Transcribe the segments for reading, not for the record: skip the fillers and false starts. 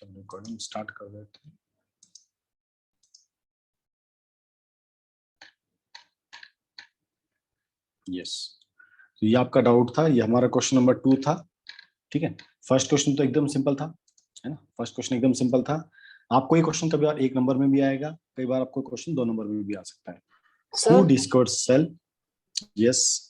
तो recording start कर देते हैं। यस, तो ये आपका डाउट था, ये हमारा क्वेश्चन नंबर 2 था। ठीक है, फर्स्ट क्वेश्चन तो एकदम सिंपल था, है ना, फर्स्ट क्वेश्चन एकदम सिंपल था। आपको ये क्वेश्चन कभी बार 1 नंबर में भी आएगा, कई बार आपको क्वेश्चन 2 नंबर में भी आ सकता है। Who discovered cell? Yes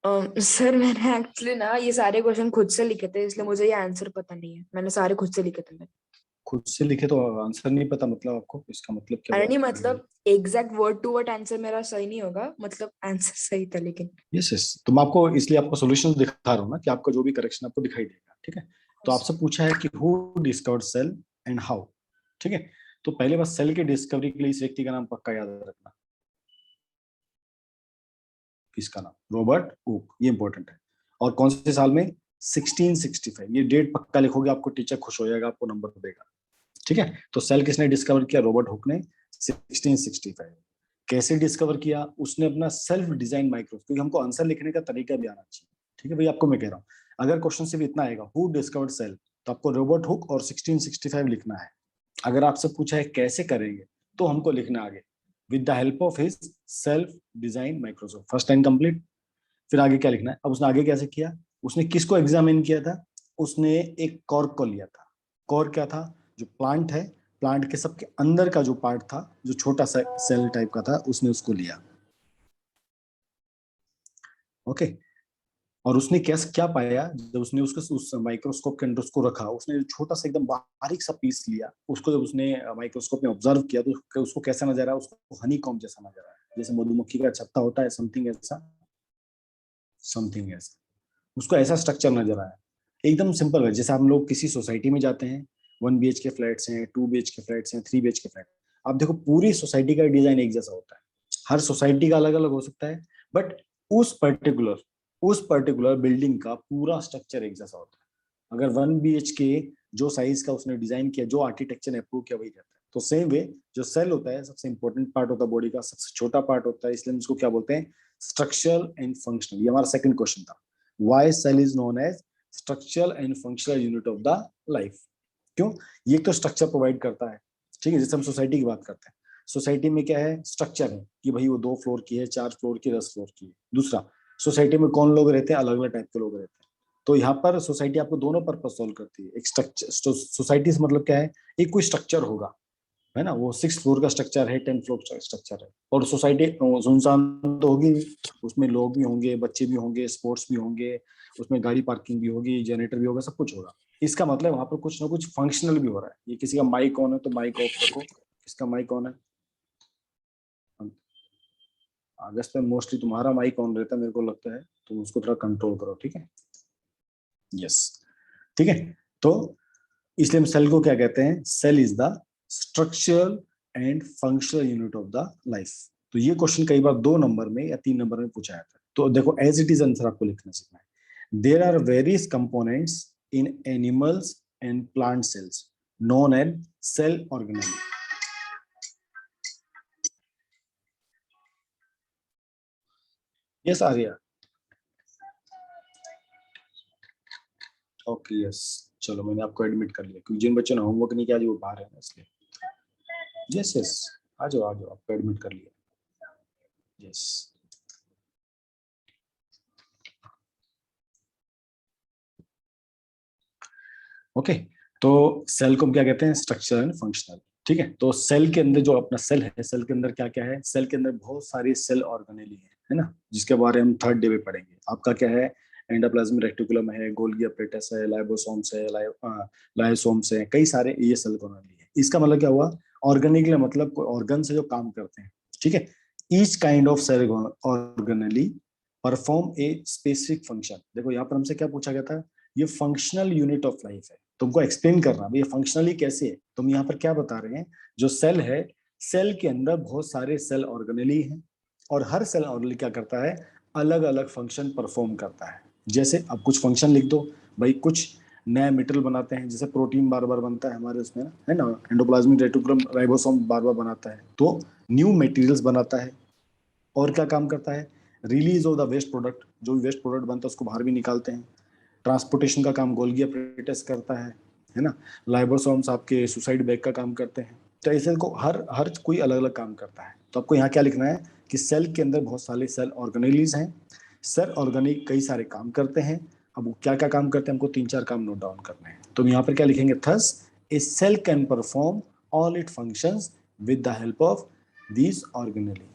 sir मैंने एक्चुअली ना ये सारे क्वेश्चन खुद से लिखे थे, इसलिए मुझे ये आंसर पता नहीं है। मैंने सारे खुद से लिखे थे। खुद से लिखे तो आंसर नहीं पता, मतलब आपको इसका मतलब क्या अरे हुआ? नहीं, मतलब exact word to word answer मेरा सही नहीं होगा, मतलब आंसर सही था लेकिन। यस यस, तो मैं आपको इसलिए आपको सॉल्यूशन दिखा रहा हूँ ना, कि आपका जो भी करेक्शन आपको दिखाई देगा। ठीक है, तो आपसे पूछा है कि who discovered cell and how. ठीक है, तो पहले बस सेल की डिस्कवरी के लिए इस व्यक्ति का नाम पक्का याद रखना। किसका नाम? रॉबर्ट हुक, ये इंपॉर्टेंट है। और कौन से साल में? 1665। ये डेट पक्का लिखोगे, आपको टीचर खुश हो जाएगा, आपको नंबर देगा। ठीक है, तो सेल किसने डिस्कवर किया? रॉबर्ट हुक ने 1665। कैसे डिस्कवर किया? उसने अपना सेल्फ डिजाइन माइक्रोस्कोप, क्योंकि हमको आंसर लिखने का तरीका भी आना चाहिए। ठीक है भाई, आपको मैं कह रहा हूँ, अगर क्वेश्चन सिर्फ इतना आएगा हु डिस्कवर्ड सेल, तो आपको रॉबर्ट हुक और 1665 लिखना है। अगर आपसे पूछा है कैसे करेंगे, तो हमको लिखना आगे with the help of his self design microscope. First line complete, फिर आगे क्या लिखना है। अब उसने आगे कैसे किया? उसने किसको एग्जामिन किया था? उसने एक कॉर्क को लिया था। कॉर्क क्या था? जो प्लांट है, प्लांट के सबके अंदर का जो पार्ट था, जो छोटा सा सेल टाइप का था, उसने उसको लिया। ओके, और उसने कैसे क्या पाया? जब उसने उसको उस माइक्रोस्कोप के अंदर उसको रखा, उसने छोटा सा एकदम बारीक सा पीस लिया, उसको जब उसने माइक्रोस्कोप में ऑब्जर्व किया, तो उसको कैसा नजर आया? उसको हनी कॉम्ब जैसा नजर आया, जैसे मधुमक्खी का छत्ता होता है, समथिंग ऐसा, समथिंग ऐसा उसको ऐसा स्ट्रक्चर नजर आया। एकदम सिंपल है, जैसे हम लोग किसी सोसाइटी में जाते हैं, 1 BHK के फ्लैट्स हैं, 2 BHK के फ्लैट्स हैं, 3 BHK के फ्लैट। आप देखो पूरी सोसाइटी का डिजाइन एक जैसा होता है। हर सोसाइटी का अलग अलग हो सकता है, बट उस पर्टिकुलर बिल्डिंग का पूरा स्ट्रक्चर एक जैसा होता है। अगर 1 BHK जो साइज का उसने डिजाइन किया, जो आर्किटेक्चर ने अप्रूव किया, वही रहता है। तो सेम वे जो सेल होता है, सबसे इंपॉर्टेंट पार्ट होता है बॉडी का, सबसे छोटा पार्ट होता है, इसलिए हम इसको क्या बोलते हैं? Structural and functional. ये हमारा सेकंड क्वेश्चन था, why cell is known as structural and functional unit of the life। क्यों? ये तो स्ट्रक्चर प्रोवाइड करता है। ठीक है, जैसे हम सोसाइटी की बात करते हैं, सोसाइटी में क्या है? स्ट्रक्चर है कि भाई वो 2 फ्लोर की है, 4 फ्लोर की, 10 फ्लोर की है। दूसरा, सोसाइटी में कौन लोग रहते हैं? अलग अलग टाइप के लोग रहते हैं। तो यहाँ पर सोसाइटी आपको दोनों पर्पज सॉल्व करती है। एक स्ट्रक्चर, सोसाइटी से मतलब क्या है? एक कोई स्ट्रक्चर होगा, है ना, वो 6 फ्लोर का स्ट्रक्चर है, 10 फ्लोर का स्ट्रक्चर है, और सोसाइटी सुनसान तो होगी, उसमें लोग भी होंगे, बच्चे भी होंगे, स्पोर्ट्स भी होंगे, उसमें गाड़ी पार्किंग भी होगी, जनरेटर भी होगा, सब कुछ होगा। इसका मतलब वहां पर कुछ ना कुछ फंक्शनल भी हो रहा है। ये किसी का माइक ऑन है तो माइक ऑफ रखो, किसका माइक ऑन है? अगस्त में मोस्टली तुम्हारा माइक ऑन रहता है, मेरे को लगता है, तो उसको थोड़ा कंट्रोल करो। ठीक है, यस, ठीक है। तो इसलिए हम सेल को क्या कहते हैं? Cell is the structural and functional unit of the life. तो ये क्वेश्चन कई बार 2 नंबर में या 3 नंबर में पूछा जाता है। तो देखो, एज इट इज आंसर आपको लिखना सीखना है। There are various components in animals and plant cells known as cell organelle. Yes Arya, okay yes, चलो मैंने आपको एडमिट कर लिया, क्योंकि जिन बच्चों ने होमवर्क नहीं किया वो बाहर है ना, इसलिए। यस यस, आ जाओ आ जाओ, आपको एडमिट कर लिया। Yes, okay. तो सेल को हम क्या कहते हैं? Structure and functional. ठीक है, तो सेल के अंदर जो अपना सेल है, सेल के अंदर क्या क्या है? सेल के अंदर बहुत सारी सेल ऑर्गेनेली है ना, जिसके बारे में हम थर्ड डे में पढ़ेंगे। आपका क्या है? एंडोप्लाज्मिक रेटिकुलम है, गोल्गी अपरेटस है, लाइबोसोम्स है, लाइसोम्स है, कई सारे ये सेल ऑर्गेनेली है। इसका मतलब क्या हुआ? ऑर्गेनिक मतलब कोई ऑर्गन से जो काम करते हैं। ठीक है, each kind of cell organelle perform a specific function. देखो यहाँ पर हमसे क्या पूछा गया था? ये फंक्शनल यूनिट ऑफ लाइफ है, तुमको एक्सप्लेन करना भाई ये फंक्शनली कैसे है। तुम यहाँ पर क्या बता रहे हैं? जो सेल है, सेल के अंदर बहुत सारे सेल ऑर्गेनेली हैं, और हर सेल ऑर्गेनेली क्या करता है? अलग अलग फंक्शन परफॉर्म करता है। जैसे अब कुछ फंक्शन लिख दो भाई, कुछ नया मटेरियल बनाते हैं, जैसे प्रोटीन बार बार बनता है हमारे उसमें, है ना, एंडोप्लाज्मिक रेटिकुलम राइबोसोम बार बार बनाता है, तो न्यू मटेरियल्स बनाता है। और क्या काम करता है? Release of the waste product, जो भी वेस्ट प्रोडक्ट बनता है उसको बाहर भी निकालते हैं। ट्रांसपोर्टेशन का काम गोल्गी अपरेटस करता है। है ना। लाइबोसोम्स आपके सुसाइड बैग का काम करते हैं। तो ऐसे को हर हर कोई अलग अलग काम करता है। तो आपको यहाँ क्या लिखना है कि सेल के अंदर बहुत सारे सेल ऑर्गेनेलीज हैं। सेल ऑर्गेनिक कई सारे काम करते हैं। अब वो क्या क्या काम करते हैं, हमको 3-4 काम नोट डाउन करने हैं। तो यहाँ पर क्या लिखेंगे, thus a cell can perform all it functions with the help of these organelle.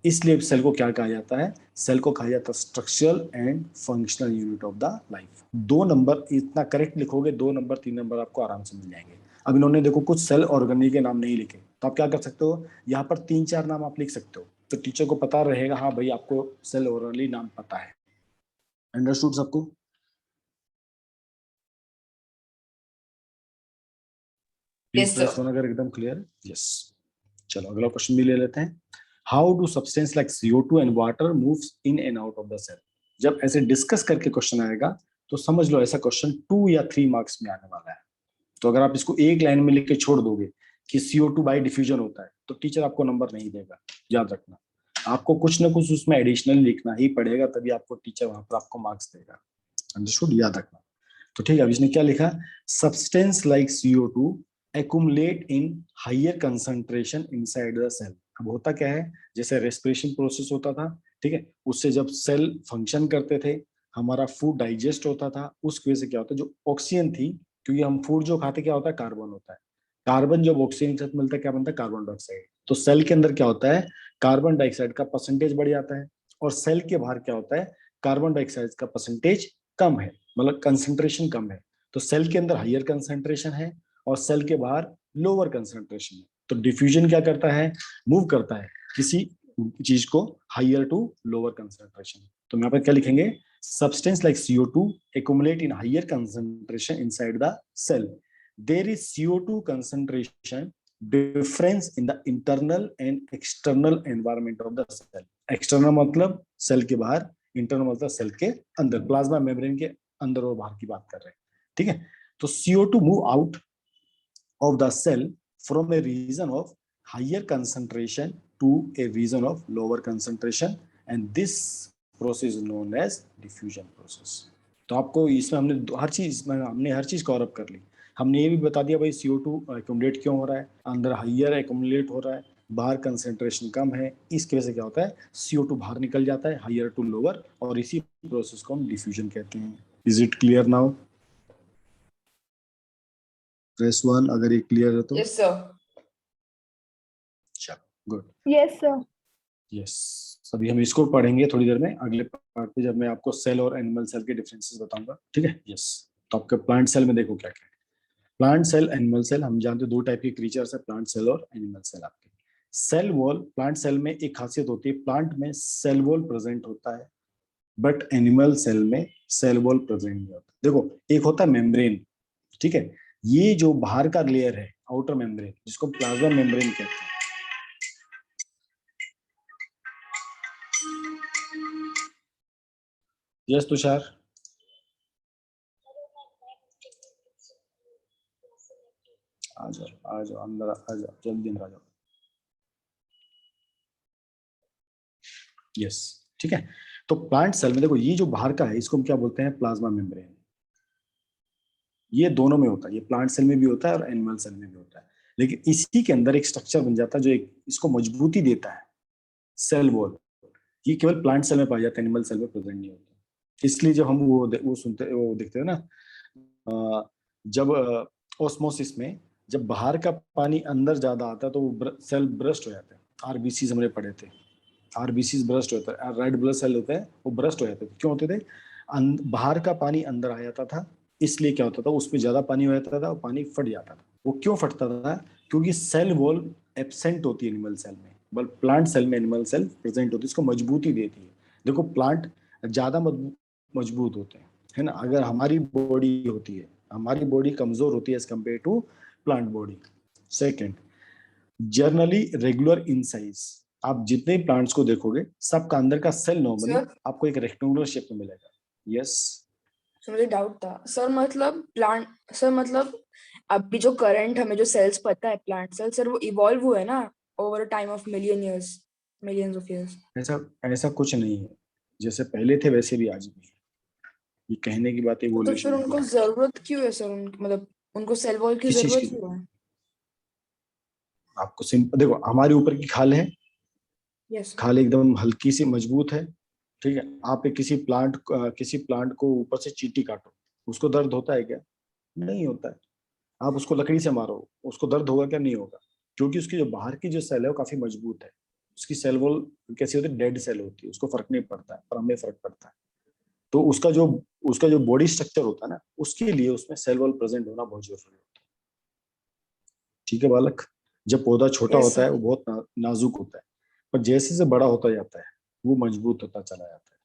इसलिए सेल को क्या कहा जाता है, सेल को कहा जाता है structural and functional unit of the life. 2 number इतना करेक्ट लिखोगे, 2 नंबर 3 नंबर आपको आराम से मिल जाएंगे। अब इन्होंने देखो कुछ सेल ऑर्गेनेल के नाम नहीं लिखे, तो आप क्या कर सकते हो, यहाँ पर 3-4 नाम आप लिख सकते हो, तो टीचर को पता रहेगा हाँ भाई आपको सेल ऑर्गेनेल नाम पता है। अंडरस्टूड सबको? Please yes press sir. One अगर एकदम क्लियर है। यस, चलो अगला क्वेश्चन भी ले लेते हैं। How do substance like CO2 and water moves in and out of the cell. जब ऐसे डिस्कस करके क्वेश्चन आएगा तो समझ लो ऐसा क्वेश्चन 2 या 3 मार्क्स में आने वाला है। तो अगर आप इसको एक लाइन में लिख के छोड़ दोगे कि CO2 बाय डिफ्यूजन होता है, तो टीचर आपको नंबर नहीं देगा, याद रखना। आपको कुछ ना कुछ उसमें एडिशनल लिखना ही पड़ेगा, तभी आपको टीचर वहां पर आपको मार्क्स देगा। अंडरस्टूड, याद रखना। तो ठीक है, अब इसने क्या लिखा, substance like CO2 accumulate in higher concentration inside the cell। अब होता क्या है, जैसे रेस्पिरेशन प्रोसेस होता था, ठीक है, उससे जब सेल फंक्शन करते थे, हमारा फूड डाइजेस्ट होता था, उस वजह से क्या होता है, जो ऑक्सीजन थी, क्योंकि हम फूड जो खाते क्या होता है, कार्बन होता है। कार्बन जब ऑक्सीजन के साथ मिलता है क्या बनता है, कार्बन डाइऑक्साइड। तो सेल के अंदर क्या होता है, कार्बन डाइऑक्साइड का परसेंटेज बढ़ जाता है, और सेल के बाहर क्या होता है, कार्बन डाइऑक्साइड का परसेंटेज कम है, मतलब कंसेंट्रेशन कम है। तो सेल के अंदर हाइयर कंसेंट्रेशन है और सेल के बाहर लोअर कंसेंट्रेशन है। तो डिफ्यूजन क्या करता है, मूव करता है किसी चीज को हाइयर टू लोअर कंसेंट्रेशन। तो यहाँ पर क्या लिखेंगे, substance like CO2 accumulate in higher concentration inside the cell. There is CO2 concentration difference in the internal and external environment of the cell. External मतलब सेल के बाहर, इंटरनल मतलब cell के अंदर, प्लाज्मा मेम्ब्रेन के अंदर और बाहर की बात कर रहे हैं, ठीक है। तो CO2 move out of the cell from a region of higher concentration to a region of lower concentration, and this process is known as diffusion process। तो आपको इसमें हमने हर चीज कवर अप कर ली। हमने ये भी बता दिया भाई CO2 एक्यूमुलेट क्यों हो रहा है, अंदर हाइयर एक्यूमुलेट हो रहा है, बाहर कंसेंट्रेशन कम है, इसकी वजह से क्या होता है, CO2 बाहर निकल जाता है हाइयर टू लोअर, और इसी प्रोसेस को हम डिफ्यूजन कहते हैं। Is it clear now? Press 1 अगर ये क्लियर है तो। Yes sir. चलो गुड। Yes sir. यस, अभी हम इसको पढ़ेंगे थोड़ी देर में, अगले पार्ट पे, जब मैं आपको सेल और एनिमल सेल के डिफरेंसेस बताऊंगा, ठीक है। यस, तो आपके प्लांट सेल में देखो क्या क्या है। प्लांट सेल, एनिमल सेल, हम जानते हैं 2 टाइप के क्रीचर्स है, प्लांट सेल और एनिमल सेल। आपके सेल वॉल, प्लांट सेल में एक खासियत होती है, प्लांट में सेल वॉल प्रेजेंट होता है, बट एनिमल सेल में सेल वॉल प्रेजेंट नहीं होता। देखो, एक होता है मेम्ब्रेन, ठीक है, ये जो बाहर का लेयर है, आउटर मेम्ब्रेन, जिसको प्लाज्मा मेम्ब्रेन कहते हैं। यस तुषार, आ जाओ आ जाओ अंदर आ जाओ, जल्दी अंदर आ जाओ। यस, ठीक है। तो प्लांट सेल में देखो, ये जो बाहर का है इसको हम क्या बोलते हैं, प्लाज्मा मेम्ब्रेन। ये दोनों में होता है, ये प्लांट सेल में भी होता है और एनिमल सेल में भी होता है। लेकिन इसी के अंदर एक स्ट्रक्चर बन जाता है जो एक इसको मजबूती देता है, सेल वॉल। ये केवल प्लांट सेल में पाया जाता है, एनिमल सेल में प्रेजेंट नहीं होता। इसलिए जब हम वो सुनते, वो देखते हैं ना, जब ऑस्मोसिस में जब बाहर का पानी अंदर ज्यादा आता है तो वो सेल ब्रस्ट हो जाते हैं। RBC हमने पढ़े थे, RBC ब्रस्ट होता है, रेड ब्लड सेल होते हैं, वो ब्रस्ट हो जाते थे। क्यों होते थे, बाहर का पानी अंदर आ जाता था, इसलिए क्या होता था, उसमें ज्यादा पानी हो जाता था और पानी फट जाता था। वो क्यों फटता था, क्योंकि सेल वॉल एब्सेंट होती है एनिमल सेल में, बल प्लांट सेल में एनिमल सेल प्रेजेंट होती है, इसको मजबूती देती है। देखो, प्लांट ज्यादा मजबूत होते हैं, है ना। अगर हमारी बॉडी होती है, हमारी बॉडी कमजोर होती है as compare to plant body. Second, generally regular in size. आप जितने प्लांट्स को देखोगे, सबका अंदर का सेल नॉर्मली सर आपको एक रेक्टेंगुलर शेप में मिलेगा। यस, मुझे डाउट था सर, मतलब प्लांट, सर मतलब अभी जो करंट हमें जो सेल्स पता है प्लांट सेल, सर वो इवॉल्व हुए ना over time of millions of years. ऐसा ऐसा कुछ नहीं है, जैसे पहले थे वैसे भी आज भी है। ये कहने की बात, तो फिर इवोल्यूशन उनको है। जरूरत क्यों है सर, मतलब उनको सेल वॉल की किस चीज जरूरत की? क्यों है? आपको सिंपल देखो, हमारे ऊपर की खाल है, यस खाल एकदम हल्की सी मजबूत है, ठीक है। आप एक किसी प्लांट को ऊपर से चींटी काटो, उसको दर्द होता है क्या? नहीं होता है। आप उसको लकड़ी से मारो, उसको दर्द होगा क्या? नहीं होगा, क्योंकि उसकी जो बाहर की जो सेल है वो काफी मजबूत है। उसकी सेल वॉल कैसी होती है? डेड सेल होती है, उसको फर्क नहीं पड़ता है, पर हमें फर्क पड़ता है। तो उसका जो बॉडी स्ट्रक्चर होता है ना, उसके लिए उसमें सेल वॉल प्रेजेंट होना बहुत जरूरी होता है। ठीक है बालक, जब पौधा छोटा यस होता है सर। वो बहुत नाजुक होता है, पर जैसे जैसे बड़ा होता जाता है वो मजबूत होता चला जाता है।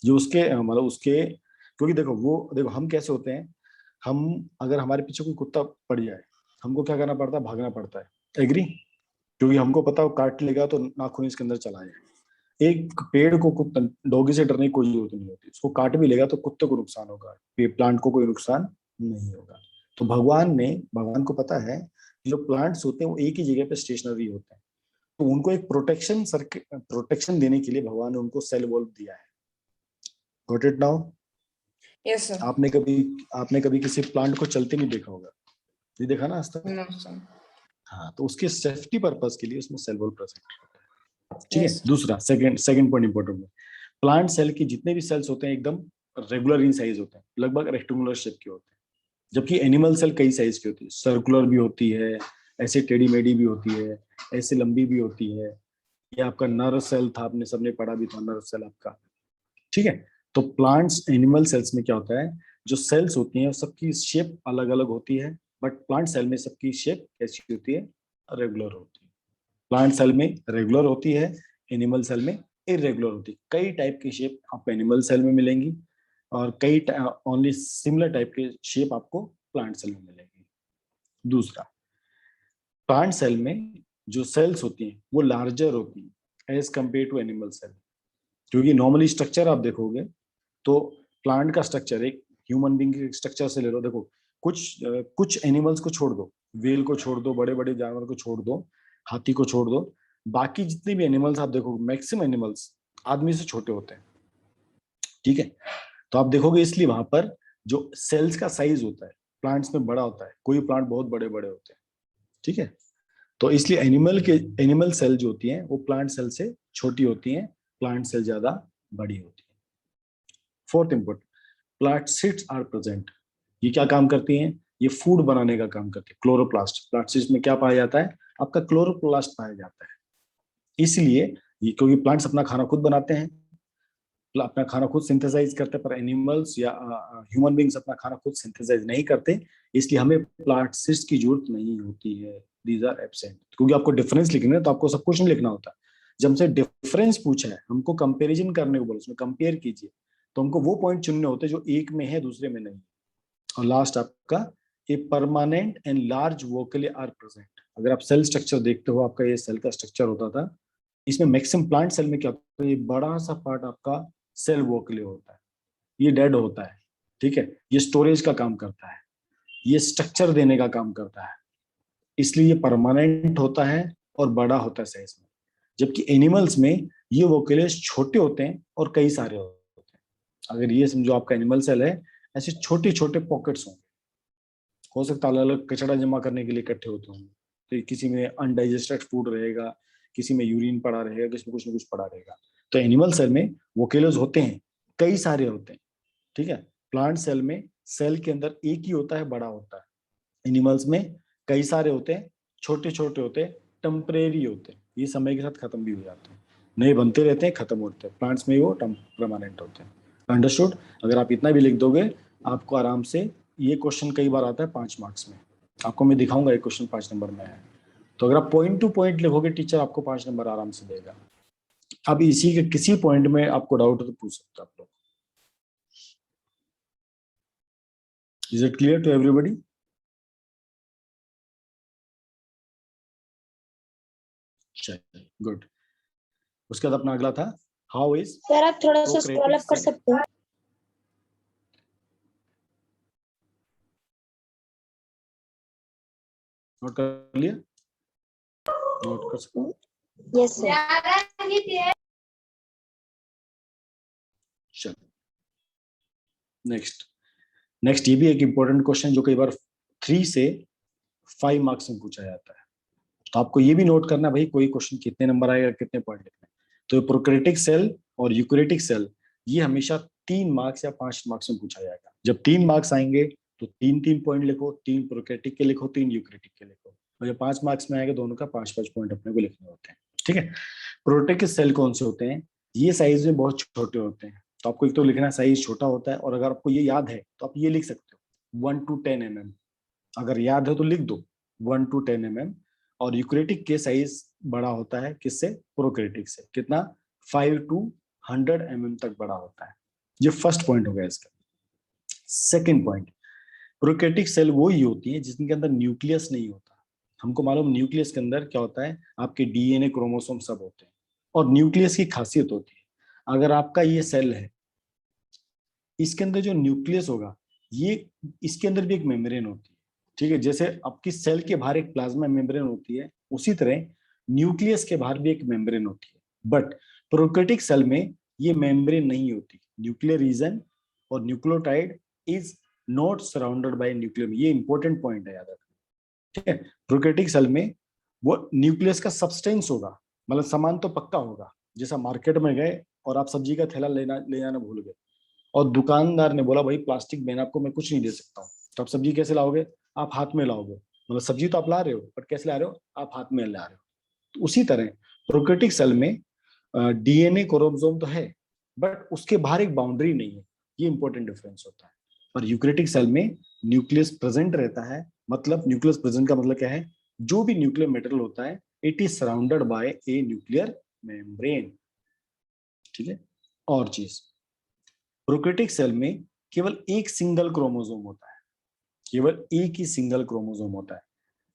जो उसके मतलब उसके, क्योंकि देखो हम कैसे होते हैं, हम अगर हमारे पीछे कोई कुत्ता पड़ जाए, हमको क्या करना पड़ता है? भागना पड़ता है, एग्री? क्योंकि हमको पता है वो काट लेगा तो नाखून इसके अंदर चला जाए। एक पेड़ को कुत्ता डॉगी से डरने की कोई जरूरत नहीं होती, उसको काट भी लेगा तो कुत्ते को नुकसान होगा, प्लांट को कोई नुकसान नहीं होगा। तो भगवान को पता है कि जो प्लांट्स होते हैं वो एक ही जगह पे स्टेशनरी होते हैं, तो उनको एक प्रोटेक्शन देने के लिए भगवान ने उनको सेल वॉल दिया है। Got it now? Yes sir. आपने कभी आपने कभी किसी प्लांट को चलते नहीं देखा होगा, ये देखा ना आज तक? No sir. हाँ, तो उसके सेफ्टी पर्पस के लिए उसमें सेल वॉल प्रेजेंट है। ठीक है। Yes sir. दूसरा, सेकंड सेकंड पॉइंट इंपॉर्टेंट है। प्लांट सेल की जितने भी सेल्स होते हैं एकदम रेगुलर इन साइज होते हैं, लगभग रेक्टेंगुलर शेप के होते हैं। जबकि एनिमल सेल कई साइज की होती है, सर्कुलर भी होती है, ऐसे टेढ़ी मेढ़ी भी होती है, ऐसे लंबी भी होती है। ये आपका नर्व सेल था, आपने सबने पढ़ा भी था, नर्व सेल आपका। ठीक है। तो प्लांट्स एनिमल सेल्स में क्या होता है, जो सेल्स होती हैं सबकी शेप अलग अलग होती है, बट प्लांट सेल में सबकी शेप कैसी होती है? रेगुलर होती है। प्लांट सेल में रेगुलर होती है, एनिमल सेल में इरेगुलर होती है। कई टाइप की शेप आपको एनिमल सेल में मिलेंगी, और कई ओनली सिमिलर टाइप के शेप आपको प्लांट सेल में मिलेंगी। दूसरा, प्लांट सेल में जो सेल्स होती हैं वो लार्जर होती हैं as compare to animal cell. क्योंकि नॉर्मली स्ट्रक्चर आप देखोगे तो प्लांट का स्ट्रक्चर एक ह्यूमन बींग के स्ट्रक्चर से ले लो। देखो, कुछ एनिमल्स को छोड़ दो, वेल को छोड़ दो, बड़े बड़े जानवर को छोड़ दो, हाथी को छोड़ दो, बाकी जितने भी एनिमल्स आप देखोगे, मैक्सिमम एनिमल्स आदमी से छोटे होते हैं। ठीक है। तो आप देखोगे इसलिए वहां पर जो सेल्स का साइज होता है प्लांट्स में बड़ा होता है, कोई प्लांट बहुत बड़े बड़े होते हैं। ठीक है। तो इसलिए एनिमल सेल जो होती हैं वो प्लांट सेल से छोटी होती हैं, प्लांट सेल ज्यादा बड़ी होती है। Fourth important, plastids are present. ये क्या काम करती हैं? ये फूड बनाने का काम करती है। क्लोरोप्लास्ट, प्लास्टिड्स में क्या पाया जाता है? आपका क्लोरोप्लास्ट पाया जाता है। इसलिए ये, क्योंकि प्लांट्स अपना खाना खुद बनाते हैं, अपना खाना खुद सिंथेसाइज करते हैं, पर एनिमल्स या ह्यूमन बींग्स अपना खाना खुद सिंथेसाइज नहीं करते, इसलिए हमें प्लास्टिड्स की जरूरत नहीं होती है। These are absent. क्योंकि आपको डिफरेंस लिखना है तो आपको सब कुछ नहीं लिखना होता। जब हमसे डिफरेंस पूछा है, हमको कंपेरिजन करने को बोला, उसमें कंपेयर कीजिए, तो हमको वो पॉइंट चुनने होते हैं जो एक में है दूसरे में नहीं। और लास्ट आपका, a permanent and large vacuole are present. अगर आप सेल स्ट्रक्चर देखते हो, आपका ये सेल का स्ट्रक्चर होता था, इसमें मैक्सिमम प्लांट सेल में क्या होता है, ये बड़ा सा पार्ट आपका सेल वोकली होता है, ये डेड होता है। ठीक है। ये स्टोरेज का काम करता है, ये स्ट्रक्चर देने का काम करता है, इसलिए ये परमानेंट होता है और बड़ा होता है साइज में। जबकि एनिमल्स में ये वोकलेस छोटे होते हैं और कई सारे होते हैं। अगर ये समझो आपका एनिमल सेल है, ऐसे छोटे छोटे पॉकेट्स होंगे, हो सकता है अलग अलग कचरा जमा करने के लिए इकट्ठे होते होंगे। तो किसी में अनडाइजेस्टेड फूड रहेगा, किसी में यूरिन पड़ा रहेगा, किसी में कुछ ना कुछ पड़ा रहेगा। तो एनिमल सेल में वोकेलोज होते हैं, कई सारे होते हैं। ठीक है। प्लांट सेल में सेल के अंदर एक ही होता है, बड़ा होता है। एनिमल्स में कई सारे होते हैं, छोटे छोटे होते हैं, टेम्परेरी होते हैं, ये समय के साथ खत्म भी हो जाते हैं, नए बनते रहते हैं, खत्म होते हैं। प्लांट्स में वो परमानेंट होते हैं। अंडरस्टूड? अगर आप इतना भी लिख दोगे, आपको आराम से, ये क्वेश्चन कई बार आता है 5 मार्क्स में, आपको मैं दिखाऊंगा एक क्वेश्चन 5 नंबर में है। तो अगर आप पॉइंट टू पॉइंट लिखोगे, टीचर आपको 5 नंबर आराम से देगा। अब इसी के किसी पॉइंट में आपको डाउट हो तो पूछ सकते हो आप लोग। Is it clear to everybody? चलिए, गुड। उसके बाद अपना अगला था, हाउ इज सर आप थोड़ा सा स्क्रॉल प्रोकैरियोटिक अप कर सेल। सकते हैं? नोट कर लिया? नोट कर सकते हो? Yes sir. चलो, नेक्स्ट ये भी एक इंपॉर्टेंट क्वेश्चन जो कई बार 3 से 5 मार्क्स में पूछा जाता है। तो आपको ये भी नोट करना भाई कोई क्वेश्चन कितने नंबर आएगा, कितने पॉइंट लिखने हैं। तो प्रोकैरियोटिक सेल और यूकैरियोटिक सेल ये हमेशा 3 मार्क्स या 5 मार्क्स में पूछा जाएगा। जब 3 मार्क्स आएंगे तो 3-3 पॉइंट लिखो, 3 प्रोकैरियोटिक के लिखो, 3 यूकैरियोटिक के लिखो। और जब 5 मार्क्स में आएगा दोनों का 5-5 पॉइंट अपने को लिखने होते हैं। ठीक है। प्रोकैरियोटिक सेल कौन से होते हैं? ये साइज में बहुत छोटे होते हैं, तो आपको एक तो लिखना साइज छोटा होता है, और अगर आपको ये याद है तो आप ये लिख सकते हो 1 to 10 mm। अगर याद है तो लिख दो 1 to 10 mm। और यूकैरियोटिक के साइज बड़ा होता है किससे? प्रोकैरियोटिक से। कितना? 5 to 100 mm तक बड़ा होता है। ये फर्स्ट पॉइंट हो गया इसका। सेकेंड पॉइंट, प्रोकैरियोटिक सेल वो ही होती है जिसके अंदर न्यूक्लियस नहीं होता। हमको मालूम न्यूक्लियस के अंदर क्या होता है, आपके डीएनए क्रोमोसोम सब होते हैं। और न्यूक्लियस की खासियत होती है, अगर आपका ये सेल है, इसके अंदर जो न्यूक्लियस होगा, ये इसके अंदर भी एक मेम्ब्रेन होती है। ठीक है, जैसे आपकी सेल के बाहर एक प्लाज्मा मेम्ब्रेन होती है, उसी तरह न्यूक्लियस के बाहर भी एक मेम्ब्रेन होती है। बट प्रोकैरियोटिक सेल में ये मेम्ब्रेन नहीं होती। न्यूक्लियर रीजन और nucleotide is not surrounded by nucleum. ये इंपॉर्टेंट पॉइंट है, याद रखना। ठीक है, प्रोकैरियोटिक सेल में वो न्यूक्लियस का सब्सटेंस होगा, मतलब सामान तो पक्का होगा। जैसा मार्केट में गए और आप सब्जी का थैला ले जाना भूल गए, और दुकानदार ने बोला भाई प्लास्टिक में आपको मैं कुछ नहीं दे सकता हूँ, तो आप सब्जी कैसे लाओगे? आप हाथ में लाओगे। मतलब सब्जी तो आप ला रहे हो, पर कैसे ला रहे हो? आप हाथ में ला रहे हो। तो उसी तरह प्रोकैरियोटिक सेल में डीएनए क्रोमोसोम तो है, बट उसके बाहर एक बाउंड्री नहीं है। ये इंपॉर्टेंट डिफरेंस होता है। पर यूकैरियोटिक सेल में न्यूक्लियस प्रेजेंट रहता है। मतलब न्यूक्लियस प्रेजेंट का मतलब क्या है? जो भी न्यूक्लियर मेटेरियल होता है, it is surrounded by a nuclear membrane. ठीक है। और चीज, प्रोकैरियोटिक सेल में केवल एक सिंगल क्रोमोसोम होता है, केवल एक ही सिंगल क्रोमोसोम होता है।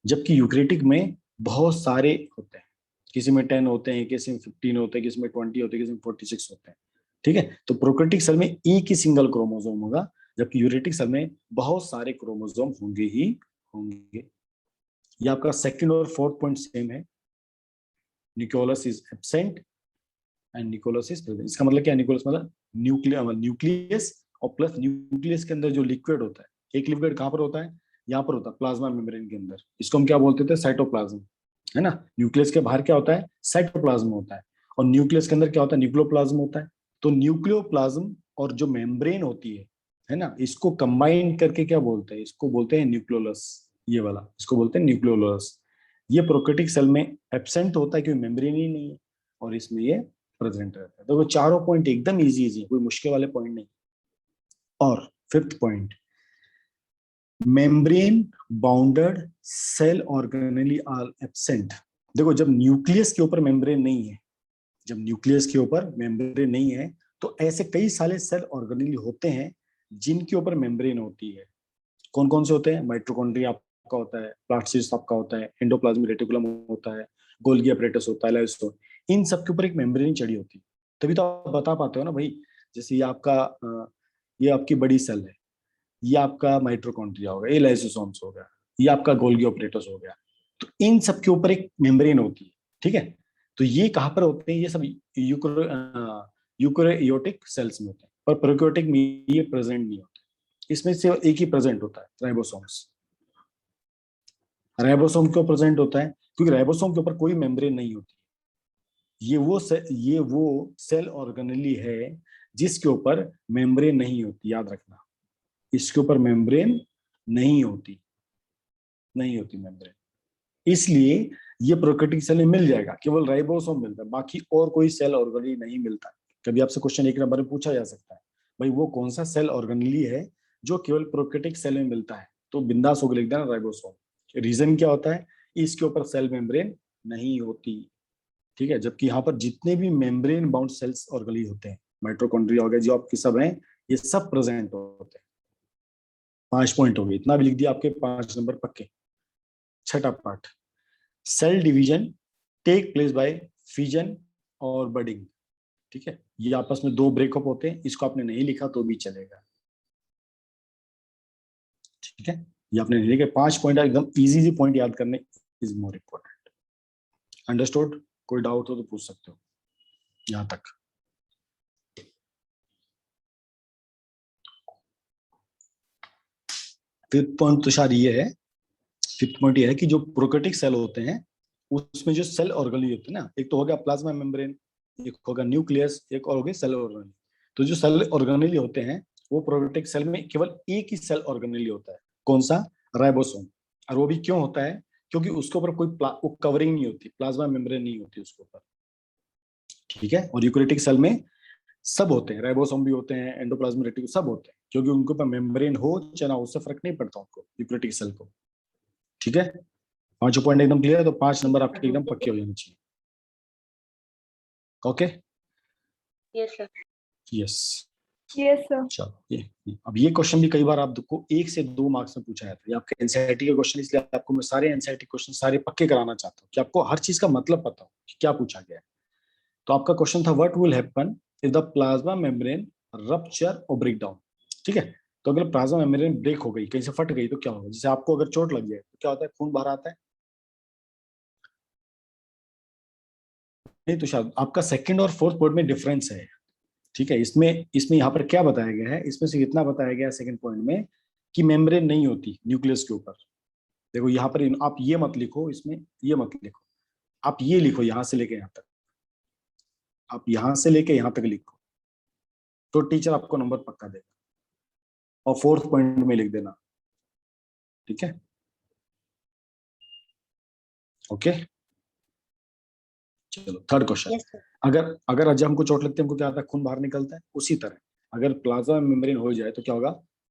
जबकि यूकैरियोटिक में बहुत सारे होते हैं, किसी में 10 होते हैं, किसी में 15 होते हैं, किसी में 20 होते हैं, किसी में 46 होते हैं। ठीक है, तो प्रोकैरियोटिक सेल में एक ही सिंगल क्रोमोसोम होगा, जबकि यूकैरियोटिक सेल में बहुत सारे क्रोमोसोम होंगे ही होंगे। ये आपका सेकंड और फोर्थ पॉइंट सेम है। Nucleus is absent and nucleus is present. इसका मतलब क्या है? न्यूक्लियस मतलब न्यूक्लियस और प्लस न्यूक्लियस के अंदर जो लिक्विड होता है। एक लिक्विड कहाँ पर होता है? यहाँ पर होता है, प्लाज्मा मेम्ब्रेन के अंदर। इसको हम क्या बोलते थे? साइटोप्लाज्म, है ना। न्यूक्लियस के बाहर क्या होता है? साइटोप्लाज्म होता है। और न्यूक्लियस के अंदर क्या होता है? न्यूक्लियोप्लाज्म होता है। तो न्यूक्लियोप्लाज्म और जो मेम्ब्रेन होती है ना, इसको कंबाइन करके क्या बोलते हैं? इसको बोलते हैं न्यूक्लियोलस। ये वाला इसको बोलते हैं न्यूक्लियोलस। ये प्रोकैरियोटिक सेल में एब्सेंट होता है क्योंकि मेम्ब्रेन ही नहीं है, और इसमें ये प्रेजेंट रहता है। तो वो चारों पॉइंट एकदम इजी इजी, कोई मुश्किल वाले पॉइंट नहीं। और fifth point, membrane bounded cell organelle are absent. देखो, जब न्यूक्लियस के ऊपर मेम्ब्रेन नहीं है, जब न्यूक्लियस के ऊपर मेम्ब्रेन नहीं है, तो ऐसे कई सारे सेल ऑर्गेनेली होते हैं जिनके ऊपर मेम्ब्रेन होती है। कौन कौन से होते हैं? माइटोकॉन्ड्रिया आपका होता है, प्लास्टिड आपका होता है, एंडोप्लाज्मिक रेटिकुलम होता है, गोल्गी अपैरेटस होता है, लाइसोसोम। इन सब के ऊपर एक मेम्ब्रेन चढ़ी होती है। तभी तो आप बता पाते हो ना भाई, जैसे ये आपका ये आपकी बड़ी सेल है, ये आपका माइटोकॉन्ड्रिया हो गया, ये लाइसोसोम्स हो गया, ये आपका गोल्गी अपैरेटस हो गया। तो इन सब के ऊपर एक मेम्ब्रेन होती है। ठीक है, तो ये कहाँ पर होते हैं? ये सब यूकैरियोटिक सेल्स में होते हैं, पर प्रोकैरियोटिक में ये प्रेजेंट नहीं होते। इसमें से एक ही प्रेजेंट होता है, राइबोसोम्स। राइबोसोम क्यों प्रेजेंट होता है? क्योंकि राइबोसोम के ऊपर कोई मेम्ब्रेन नहीं होती। ये वो सेल ऑर्गेनेली है जिसके ऊपर मेम्ब्रेन नहीं होती। याद रखना, इसके ऊपर मेम्ब्रेन नहीं होती, नहीं होती मेम्ब्रेन। इसलिए ये प्रोकैरियोटिक सेल में मिल जाएगा, केवल राइबोसोम मिलता है, बाकी और कोई सेल ऑर्गेनेली नहीं मिलता। कभी आपसे क्वेश्चन एक नंबर में पूछा जा सकता है, भाई वो कौन सा सेल ऑर्गेनेली है जो केवल प्रोकैरियोटिक सेल में मिलता है? तो बिंदास होकर लिख देना राइबोसोम। रीजन क्या होता है? इसके ऊपर सेल मेम्ब्रेन नहीं होती। ठीक है, जबकि यहाँ पर जितने भी मेम्ब्रेन बाउंड सेल्स ऑर्गेनेली होते हैं, माइटोकॉन्ड्रिया हो गया, जो आपके सब हैं, ये सब प्रेजेंट होते हैं। 5 पॉइंट हो गए, इतना भी लिख दिया, आपके 5 नंबर पक्के। छठा part, cell division take place by fission और बडिंग। ठीक है, ये आपस में 2 ब्रेकअप होते हैं। इसको आपने नहीं लिखा तो भी चलेगा। ठीक है, ये आपने नहीं लिखे। 5 पॉइंट एकदम इजी पॉइंट याद करने इज मोर इम्पोर्टेंट। अंडरस्टूड? कोई डाउट हो तो पूछ सकते हो यहां तक। फिफ्थ पॉइंट तुषार ये है फिफ्थ पॉइंट ये है कि जो प्रोकैरियोटिक सेल होते हैं उसमें जो सेल ऑर्गेनेली होते हैं ना, एक तो हो गया प्लाज्मा मेम्ब्रेन, एक होगा न्यूक्लियस, एक और हो गया सेल ऑर्गेनेली। तो जो सेल ऑर्गेनेली होते हैं वो प्रोकैरियोटिक सेल में केवल एक ही सेल ऑर्गेनेली होता है, कौन सा? राइबोसोम। और वो भी क्यों होता है? क्योंकि उसके ऊपर कोई कवरिंग नहीं होती, प्लाज्मा मेम्ब्रेन नहीं होती उसके ऊपर, ठीक है। और यूकैरियोटिक सेल में सब होते हैं, राइबोसोम भी होते हैं, एंडोप्लाज्मिक रेटिकुलम सब होते हैं, क्योंकि उनके ऊपर मेम्ब्रेन हो चाहे ना, उससे फर्क नहीं पड़ता उनको, यूकैरियोटिक सेल को, ठीक है। पांचों पॉइंट एकदम क्लियर है, तो 5 नंबर आपके एकदम पक्के हो जाने चाहिए। Okay, yes sir. Yes. Yes sir. चलो अब ये क्वेश्चन भी कई बार आपको 1 से 2 मार्क्स में पूछा जाता है, ये आपके एनसीईआरटी के क्वेश्चन, इसलिए आपको मैं सारे एनसीईआरटी क्वेश्चन सारे पक्के कराना चाहता हूँ कि आपको हर चीज का मतलब पता हो कि क्या पूछा गया है। तो आपका क्वेश्चन था what will happen if the plasma membrane rupture और ब्रेक डाउन, ठीक है। तो अगर प्लाज्मा मेम्ब्रेन ब्रेक हो गई, कहीं से फट गई, तो क्या होगा? जैसे आपको अगर चोट लग जाए तो क्या होता है? खून बाहर आता है, नहीं तो शायद आपका सेकंड और फोर्थ पॉइंट में डिफरेंस है, ठीक है। इसमें इसमें यहाँ पर क्या बताया गया है, इसमें से इतना बताया गया है सेकंड पॉइंट में कि मेम्ब्रेन नहीं होती न्यूक्लियस के ऊपर। देखो यहाँ पर आप ये मत लिखो, इसमें ये मत लिखो, आप ये लिखो यहाँ से लेके यहाँ तक, आप यहाँ से लेके यहाँ तक लिखो, तो टीचर आपको नंबर पक्का देगा। और फोर्थ पॉइंट में लिख देना, ठीक है, ओके। चलो थर्ड क्वेश्चन। Yes sir. अगर अगर आज हमको चोट लगती है, हमको क्या आता है? खून बाहर निकलता है। उसी तरह अगर प्लाज्मा मेम्ब्रेन हो जाए तो क्या होगा?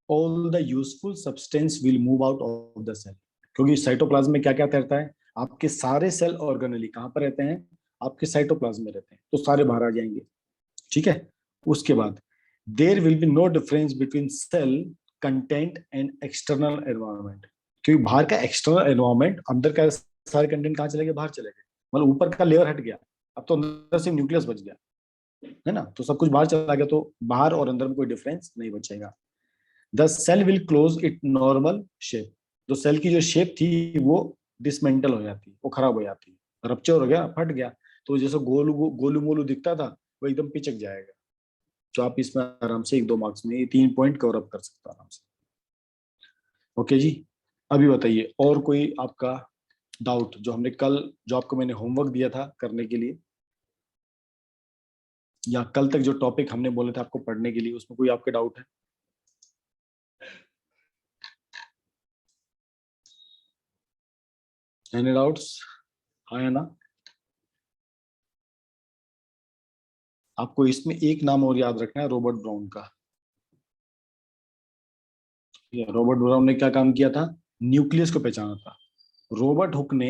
All the useful substance will move out of the cell, क्योंकि साइटोप्लाज्म में क्या क्या रहता है? आपके सारे सेल ऑर्गेनेली कहाँ पर रहते हैं? आपके साइटोप्लाज्म में रहते हैं, तो सारे बाहर आ जाएंगे, ठीक है। उसके बाद there will be no difference between cell content and external environment, क्योंकि बाहर का एक्सटर्नल एनवायरनमेंट, अंदर का सारे कंटेंट कहाँ चले गए? बाहर चले गए, मतलब ऊपर का लेयर हट गया, अब तो अंदर सिर्फ न्यूक्लियस बच गया, है ना। तो सब कुछ बाहर चला गया, तो बाहर और अंदर में कोई डिफरेंस नहीं बचेगा। The cell will close it normal shape, जो सेल की जो शेप थी वो डिसमेंटल हो जाती है, वो खराब हो जाती है, रप्चर हो गया, फट गया, तो जैसे गोलू मोलू दिखता था वो एकदम पिचक जाएगा। तो आप इसमें आराम से 1-2 मार्क्स में ये 3 पॉइंट कवर अप कर सकते हो आराम से। ओके जी, अभी बताइए और कोई आपका डाउट, जो हमने कल, जो आपको मैंने होमवर्क दिया था करने के लिए, या कल तक जो टॉपिक हमने बोले थे आपको पढ़ने के लिए, उसमें कोई आपके डाउट है? Any doubts? हाँ या ना? आपको इसमें एक नाम और याद रखना है, रॉबर्ट ब्राउन का। रॉबर्ट ब्राउन ने क्या काम किया था? न्यूक्लियस को पहचाना था। रॉबर्ट हुक ने,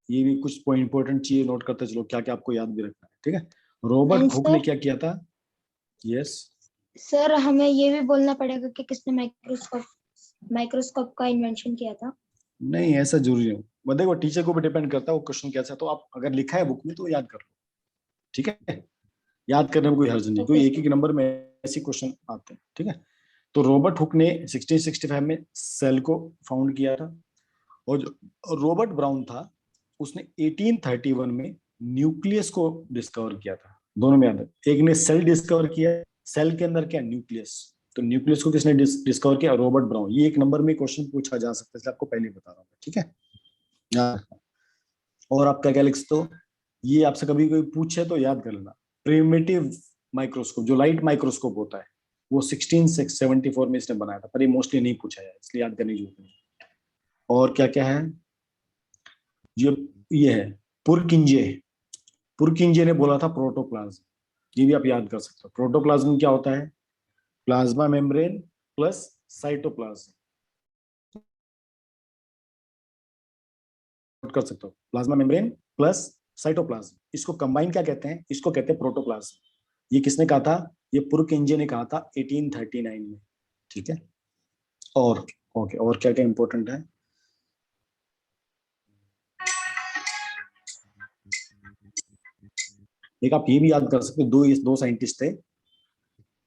ये भी कुछ इंपॉर्टेंट चीजें नोट करते चलो, क्या क्या आपको याद भी रखना है, ठीक है। रॉबर्ट हुक ने सर, क्या किया था? यस। सर हमें ये भी बोलना पड़ेगा कि किसने माइक्रोस्कोप का इन्वेंशन किया था। नहीं ऐसा जरूरी नहीं, वो देखो टीचर को भी डिपेंड करता है वो क्वेश्चन कैसा है, तो आप अगर लिखा है बुक में तो याद कर लो, ठीक है। याद करने में कोई हर्ज नहीं, ओके क्योंकि एक सर। एक नंबर में ऐसे क्वेश्चन आते हैं, ठीक है। तो रॉबर्ट हुक ने 1665 में सेल को फाउंड किया था, और जो रॉबर्ट ब्राउन था उसने 1831 में न्यूक्लियस को डिस्कवर किया था। दोनों में याद है, एक ने सेल डिस्कवर किया, सेल के अंदर क्या? न्यूक्लियस। तो न्यूक्लियस को किसने डिस्कवर किया? Robert brown. ये एक नंबर में क्वेश्चन पूछा जा सकता है, इसलिए आपको पहले बता रहा हूँ, ठीक है। याद रखना। और आप क्या क्या लिख सकते हो, ये आपसे कभी कोई पूछे तो याद कर लेना। प्रिमिटिव माइक्रोस्कोप, जो लाइट माइक्रोस्कोप होता है, वो 1674 में इसने बनाया था, पर ये मोस्टली नहीं पूछा है, इसलिए याद करने की जरूरत नहीं। और क्या क्या है? ये है पुरकिंजे। पुरकिंजे ने बोला था प्रोटोप्लाज्म, ये भी आप याद कर सकते हो। प्रोटोप्लाज्म क्या होता है? प्लाज्मा मेम्ब्रेन प्लस साइटोप्लाज्म, कर सकते हो, प्लाज्मा मेम्ब्रेन प्लस साइटोप्लाज्म, इसको कंबाइन क्या कहते हैं? इसको कहते हैं प्रोटोप्लाज्म। ये किसने कहा था? ये पुरकिंजे ने कहा था 1839 में, ठीक है। और ओके, और क्या क्या इंपॉर्टेंट है? एक आप ये भी याद कर सकते हो, दो साइंटिस्ट थे,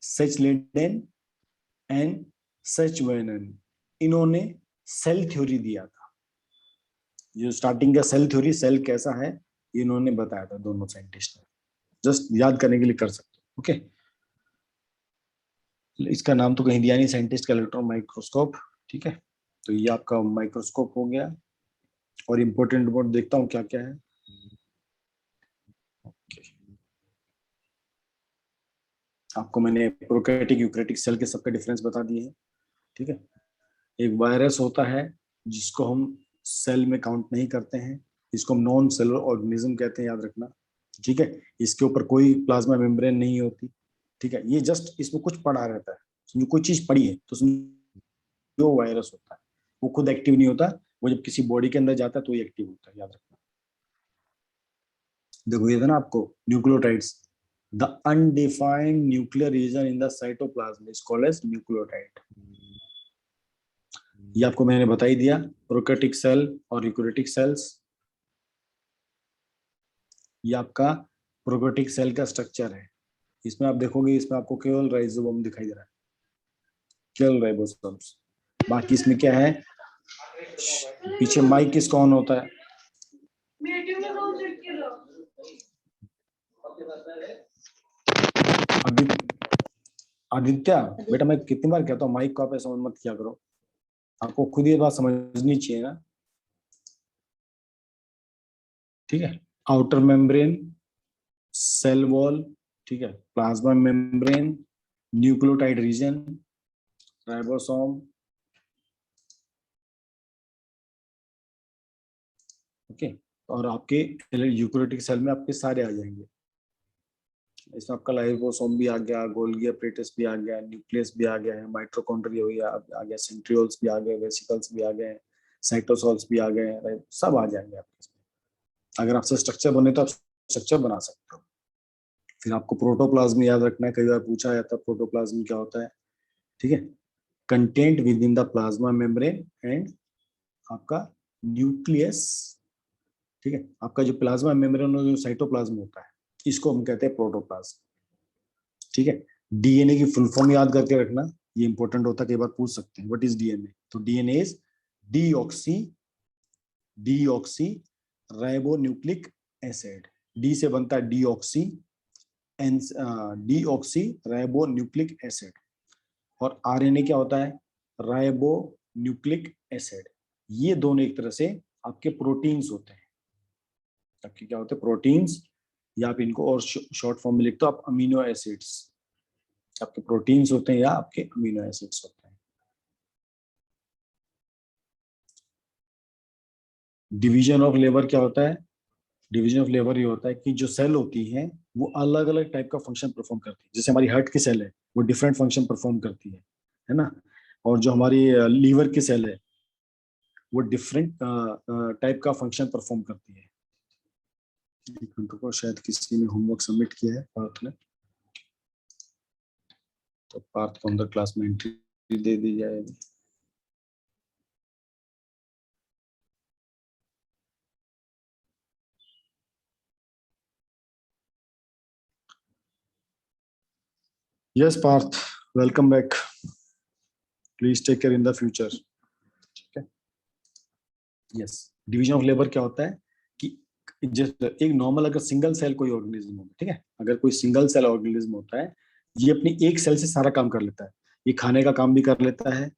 सच लिंडेन एंड सच वेनन, इन्होंने सेल थ्योरी दिया था। जो स्टार्टिंग का सेल थ्योरी, सेल कैसा है, इन्होंने बताया था, दोनों साइंटिस्ट ने। जस्ट याद करने के लिए कर सकते हो, ओके। इसका नाम तो कहीं दिया नहीं, साइंटिस्ट का इलेक्ट्रॉन माइक्रोस्कोप, ठीक है। तो ये आपका माइक्रोस्कोप हो गया, और इम्पोर्टेंट रिपोर्ट देखता हूँ क्या क्या है। आपको मैंने प्रोकैरियोटिक यूकैरियोटिक सेल के सबके डिफरेंस बता दिए हैं, ठीक है। एक वायरस होता है जिसको हम सेल में काउंट नहीं करते हैं, इसको हम नॉन सेलुलर ऑर्गेनिज्म कहते हैं, याद रखना, ठीक है। इसके ऊपर कोई प्लाज्मा मेम्ब्रेन नहीं होती, ठीक है। ये जस्ट इसमें कुछ पड़ा रहता है, समझो कोई चीज पड़ी है तो जो वायरस होता है वो खुद एक्टिव नहीं होता, वो जब किसी बॉडी के अंदर जाता है तो ये एक्टिव होता है, याद रखना। देखो ये था ना आपको nucleotides, the undefined nuclear region in the cytoplasm is called as nucleotide. ये आपको मैंने बता ही दिया, प्रोकैरियोटिक सेल और यूकैरियोटिक सेल्स। ये आपका प्रोकैरियोटिक सेल का स्ट्रक्चर है। इसमें आप देखोगे, इसमें आपको केवल राइजोसोम दिखाई दे रहा है, केवल राइबोसोम्स। बाकी इसमें क्या है, पीछे माइक किसका ऑन होता है? आदित्य बेटा, मैं कितनी बार कहता हूँ माइक को आप ऐसा ऑन मत किया करो, आपको खुद ये बात समझनी चाहिए ना, ठीक है। आउटर मेम्ब्रेन, सेल वॉल, ठीक है, plasma membrane, nucleotide region, ribosome, okay. और आपके यूकैरियोटिक सेल में आपके सारे आ जाएंगे, इसमें आपका लाइसोसोम भी आ गया, गोल्गी एपरेटस भी आ गया, न्यूक्लियस भी आ गया है, माइटोकॉन्ड्रिया भी आ गया, सेंट्रियोल्स भी आ गए, वेसिकल्स भी आ गए, साइटोसोल्स भी आ गए, राइट, सब आ जाएंगे आपके इसमें। अगर आपसे स्ट्रक्चर बने तो आप स्ट्रक्चर बना सकते हो। फिर आपको प्रोटोप्लाज्म याद रखना है, कई बार पूछा जाता है प्रोटोप्लाज्म क्या होता है, ठीक है। Content with in the plasma membrane and आपका न्यूक्लियस, ठीक है। आपका जो प्लाज्मा मेम्ब्रेन और जो साइटोप्लाज्म होता है इसको हम कहते हैं प्रोटोप्लाज्म, ठीक है। डीएनए की फुल फॉर्म याद करके रखना, ये इंपॉर्टेंट होता है, कई बार पूछ सकते हैं व्हाट इज डीएनए। तो DNA is deoxy deoxy ribonucleic acid. D से बनता है डीऑक्सी डीऑक्सी राइबोन्यूक्लिक एसिड, और आरएनए क्या होता है, राइबोन्यूक्लिक एसिड। ये दोनों एक तरह से आपके प्रोटीन्स होते हैं, आपके क्या होते हैं, प्रोटीन्स, या आप इनको और शॉर्ट फॉर्म में लिखते हो आप अमीनो एसिड्स। आपके प्रोटीन्स होते हैं या आपके अमीनो एसिड्स होते हैं। डिवीजन ऑफ लेबर क्या होता है, डिवीजन ऑफ लेबर ये होता है कि जो सेल होती हैं वो अलग अलग टाइप का फंक्शन परफॉर्म करती है। जैसे हमारी हार्ट की सेल है वो डिफरेंट फंक्शन परफॉर्म करती है ना। और जो हमारी लीवर की सेल है वो डिफरेंट टाइप का फंक्शन परफॉर्म करती है। एक मिनट को, शायद किसी ने होमवर्क सबमिट किया है पार्थ ने, तो पार्थ को अंदर क्लास में एंट्री दे दी जाएगी। Yes Parth, welcome back, please take care in the future, ठीक है। यस, डिवीजन ऑफ लेबर क्या होता है कि जैसे एक नॉर्मल अगर सिंगल सेल कोई ऑर्गेनिज्म होगा, ठीक है, अगर कोई सिंगल सेल ऑर्गेनिज्म होता है, ये अपनी एक सेल से सारा काम कर लेता है। ये खाने का काम भी कर लेता है,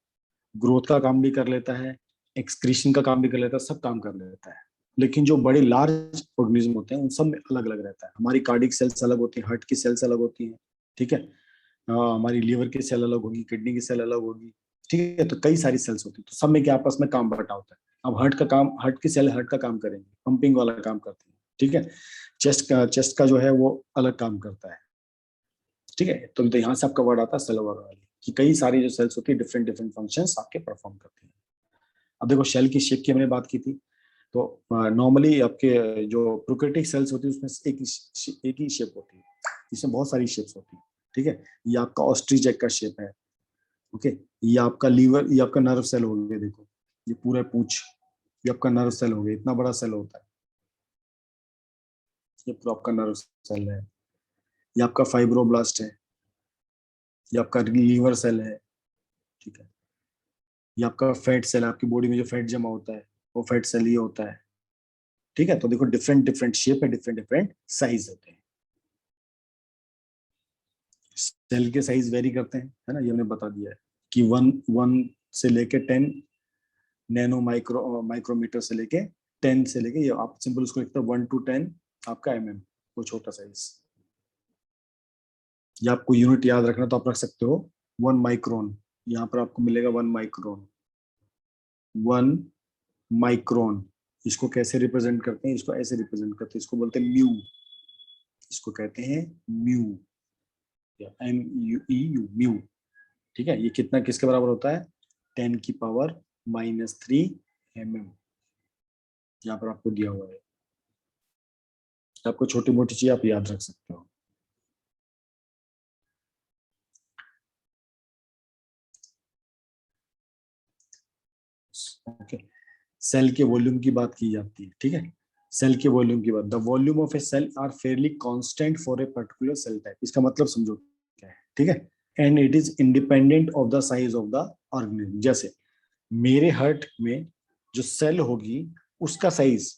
ग्रोथ का काम भी कर लेता है, एक्सक्रीशन का काम भी कर लेता है, सब काम कर लेता है। लेकिन जो बड़े लार्ज ऑर्गेनिज्म होते हैं उन सब में अलग अलग रहता है। हमारी कार्डिक सेल्स अलग होती है, हार्ट की सेल्स अलग होती हैं, ठीक है। हमारी लीवर की सेल अलग होगी, किडनी की सेल अलग होगी, ठीक है। तो कई सारी सेल्स होती है, तो सब में क्या आपस में काम बटा होता है। अब हार्ट का काम, हार्ट की सेल हार्ट का काम करेंगे, पंपिंग वाला काम करती है, ठीक है। चेस्ट का जो है वो अलग काम करता है, ठीक है। तो यहाँ से आपका वर्ड आता है सेलुलर वाली, कि कई सारी जो सेल्स होती है डिफरेंट डिफरेंट फंक्शंस आपके परफॉर्म करती हैं। अब देखो शेल की शेप की हमने बात की थी, तो नॉर्मली आपके जो प्रोकैरियोटिक सेल्स होती है उसमें एक ही शेप होती है, इसमें बहुत सारी शेप्स होती है, ठीक है। ये आपका ऑस्ट्रिच एग का शेप है, ओके। ये आपका लीवर, ये आपका नर्व सेल हो गया, देखो ये पूरा पूंछ, ये आपका नर्व सेल हो गया, इतना बड़ा सेल होता है, ये पूरा आपका नर्व सेल है। ये आपका फाइब्रोब्लास्ट है, ये आपका लीवर सेल है, ठीक है। ये आपका फैट सेल है, आपकी बॉडी में जो फैट जमा होता है वो फैट सेल ही होता है, ठीक है। तो देखो डिफरेंट डिफरेंट शेप है, डिफरेंट डिफरेंट साइज होते हैं। सेल के साइज वेरी करते हैं, है ना, ये हमने बता दिया है कि 1 से लेके 10 नैनो माइक्रोमीटर से लेके 10 से लेके, ये आप सिंपल उसको लिखते हो 1 to 10 आपका mm, वो छोटा साइज। या आपको यूनिट याद रखना तो आप रख सकते हो 1 माइक्रोन, यहाँ पर आपको मिलेगा 1 माइक्रोन। 1 माइक्रोन इसको कैसे रिप्रेजेंट करते हैं, इसको ऐसे रिप्रेजेंट करते हैं, इसको बोलते हैं म्यू, इसको कहते हैं म्यू या MUEU, म्यू। ठीक है, ये कितना किसके बराबर होता है, 10 की पावर -3 mm, यहाँ पर आपको दिया हुआ है। आपको छोटी मोटी चीज आप याद रख सकते हो। ओके, सेल के वॉल्यूम की बात की जाती है। ठीक है, सेल के वॉल्यूम की बात, the volume of a cell are fairly constant for a particular cell type, इसका मतलब समझो क्या है। ठीक है, and it is independent of the size of the organism. जैसे मेरे हार्ट में जो सेल होगी उसका साइज,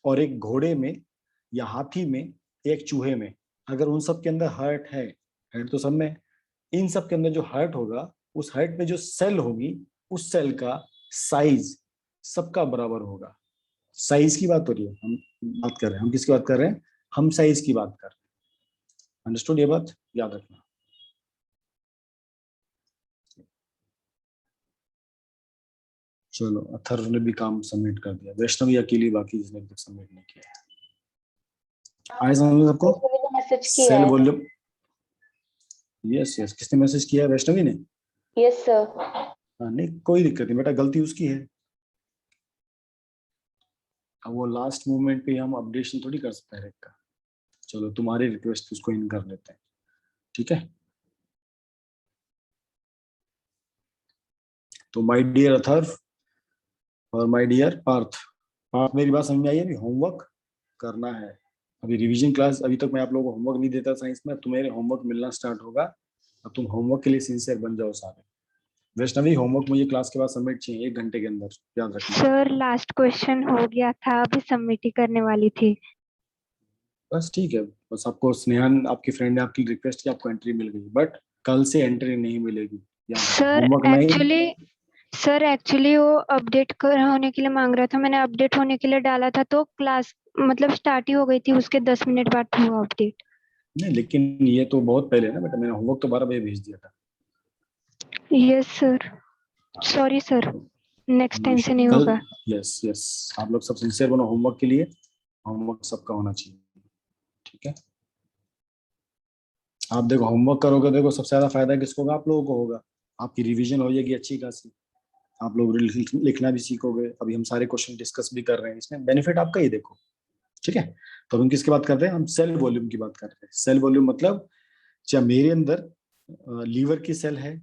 और एक घोड़े में या हाथी में, एक चूहे में, अगर उन सब के अंदर हार्ट है, हार्ट तो सब में, इन सब के अंदर जो हार्ट होगा, उस हार्ट में जो सेल होगी, उस सेल का साइज सबका बराबर होगा। साइज की बात हो रही है, हम बात कर रहे हैं, हम किसकी बात कर रहे हैं, हम साइज की बात कर रहे हैं। अंडरस्टूड, ये बात याद रखना। चलो, अथर्व ने भी काम सबमिट कर दिया, वैष्णवी अकेली बाकी जिसने अभी तक सबमिट नहीं किया। आए समझ में सबको, मैसेज किया सेल है। वॉल्यूम। यस यस, किसने मैसेज किया है, वैष्णवी ने। Yes sir. हाँ, नहीं कोई दिक्कत नहीं बेटा, गलती उसकी है। अब वो लास्ट मोमेंट पे हम अपडेशन थोड़ी कर सकते हैं रेक का। चलो, तुम्हारी रिक्वेस्ट उसको इन कर लेते हैं। ठीक है, तो माय डियर अथर्व और माय डियर पार्थ, पार्थ मेरी बात समझ में आई है? अभी होमवर्क करना है, अभी रिवीजन क्लास, अभी तक मैं आप लोगों को होमवर्क नहीं देता साइंस में, तुम्हें होमवर्क मिलना स्टार्ट होगा। अब तुम होमवर्क के लिए सिंसियर बन जाओ सारे। वैष्णवी, होमवर्क मुझे क्लास के बाद सबमिट चाहिए 1 घंटे के अंदर, याद रखना। सर लास्ट क्वेश्चन हो गया था, अभी सबमिट ही करने वाली थी। बस ठीक है, बस आपको स्नेहन आपकी फ्रेंड ने आपकी रिक्वेस्ट की, आपको एंट्री मिल गई, बट कल से एंट्री नहीं मिलेगी, याद रखना। सर होमवर्क नहीं, एक्चुअली वो अपडेट होने के लिए मांग रहा था, मैंने अपडेट होने के लिए डाला था तो क्लास मतलब स्टार्ट ही हो गई थी, उसके 10 मिनट बाद हुआ अपडेट। नहीं, लेकिन ये तो बहुत पहले ना बेटा, मैंने होमवर्क तो 12 बजे भेज दिया था। Yes sir, sorry sir, next time से नहीं कल, होगा। यस यस, आप लोग सब सिंसियर बनो होमवर्क के लिए, होमवर्क सबका होना चाहिए। ठीक है, आप देखो होमवर्क करोगे, देखो सबसे ज्यादा फायदा किसको होगा, आप लोगों को होगा। आपकी रिवीजन हो जाएगी अच्छी खासी, आप लोग लिखना भी सीखोगे। अभी हम सारे क्वेश्चन डिस्कस भी कर रहे हैं, इसमें बेनिफिट आपका ही देखो। ठीक है, तो हम किसकी बात कर रहे हैं, हम सेल वॉल्यूम की बात कर रहे हैं। सेल वॉल्यूम मतलब, चाहे मेरे अंदर लीवर की सेल है,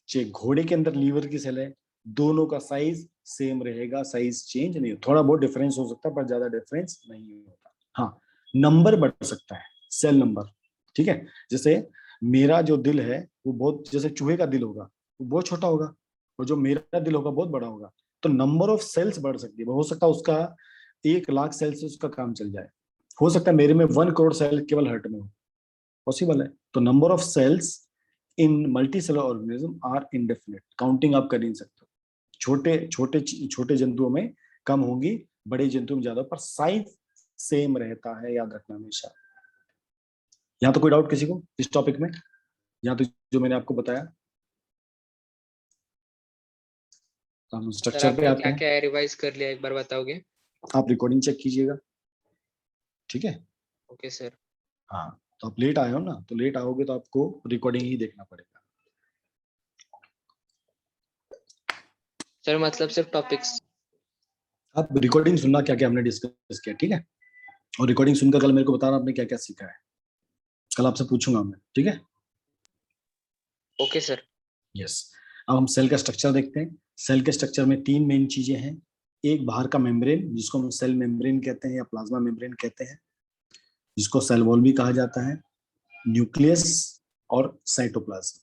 चाहे घोड़े के अंदर लीवर की सेल है, दोनों का साइज सेम रहेगा, साइज चेंज नहीं होता। थोड़ा बहुत डिफरेंस हो सकता है पर ज्यादा डिफरेंस नहीं होता। हाँ, नंबर बढ़ सकता है, सेल नंबर। ठीक है, जैसे मेरा जो दिल है वो बहुत, जैसे चूहे का दिल होगा वो बहुत छोटा होगा, और जो मेरा दिल होगा बहुत बड़ा होगा, तो नंबर ऑफ सेल्स बढ़ सकती है। हो सकता है उसका 1 लाख सेल से उसका काम चल जाए, हो सकता है मेरे में 1 करोड़ सेल केवल हार्ट में हो, पॉसिबल है। तो number of cells in multi cellular organism are indefinite, counting आप कर नहीं सकते। छोटे छोटे छोटे जंतुओं में कम होंगी, बड़े जंतुओं में ज्यादा, पर साइज सेम रहता है, याद रखना हमेशा। यहाँ तो कोई डाउट किसी को इस टॉपिक में, यहाँ तो जो मैंने आपको बताया। हम स्ट्रक्चर पे आते क्या हैं, क्या रिवाइज कर लिया, एक बार बताओगे? आप रिकॉर्डिंग चेक कीजिएगा। ठीक है, ओके सर। हाँ, तो आप लेट आए हो ना, तो लेट आओगे तो आपको रिकॉर्डिंग ही देखना पड़ेगा। सर मतलब सिर्फ टॉपिक्स? आप रिकॉर्डिंग सुनना क्या क्या हमने डिस्कस किया, ठीक है, और रिकॉर्डिंग सुनकर कल मेरे को बताना आपने क्या क्या सीखा है, कल आपसे पूछूंगा मैं। ठीक है, ओके सर। यस। अब हम सेल का स्ट्रक्चर देखते हैं। सेल के स्ट्रक्चर में 3 मेन चीजें हैं। एक बाहर का मेम्ब्रेन, जिसको हम सेल मेम्ब्रेन कहते हैं या प्लाज्मा मेम्ब्रेन कहते हैं, जिसको सेल वॉल भी कहा जाता है, न्यूक्लियस और साइटोप्लाज्म।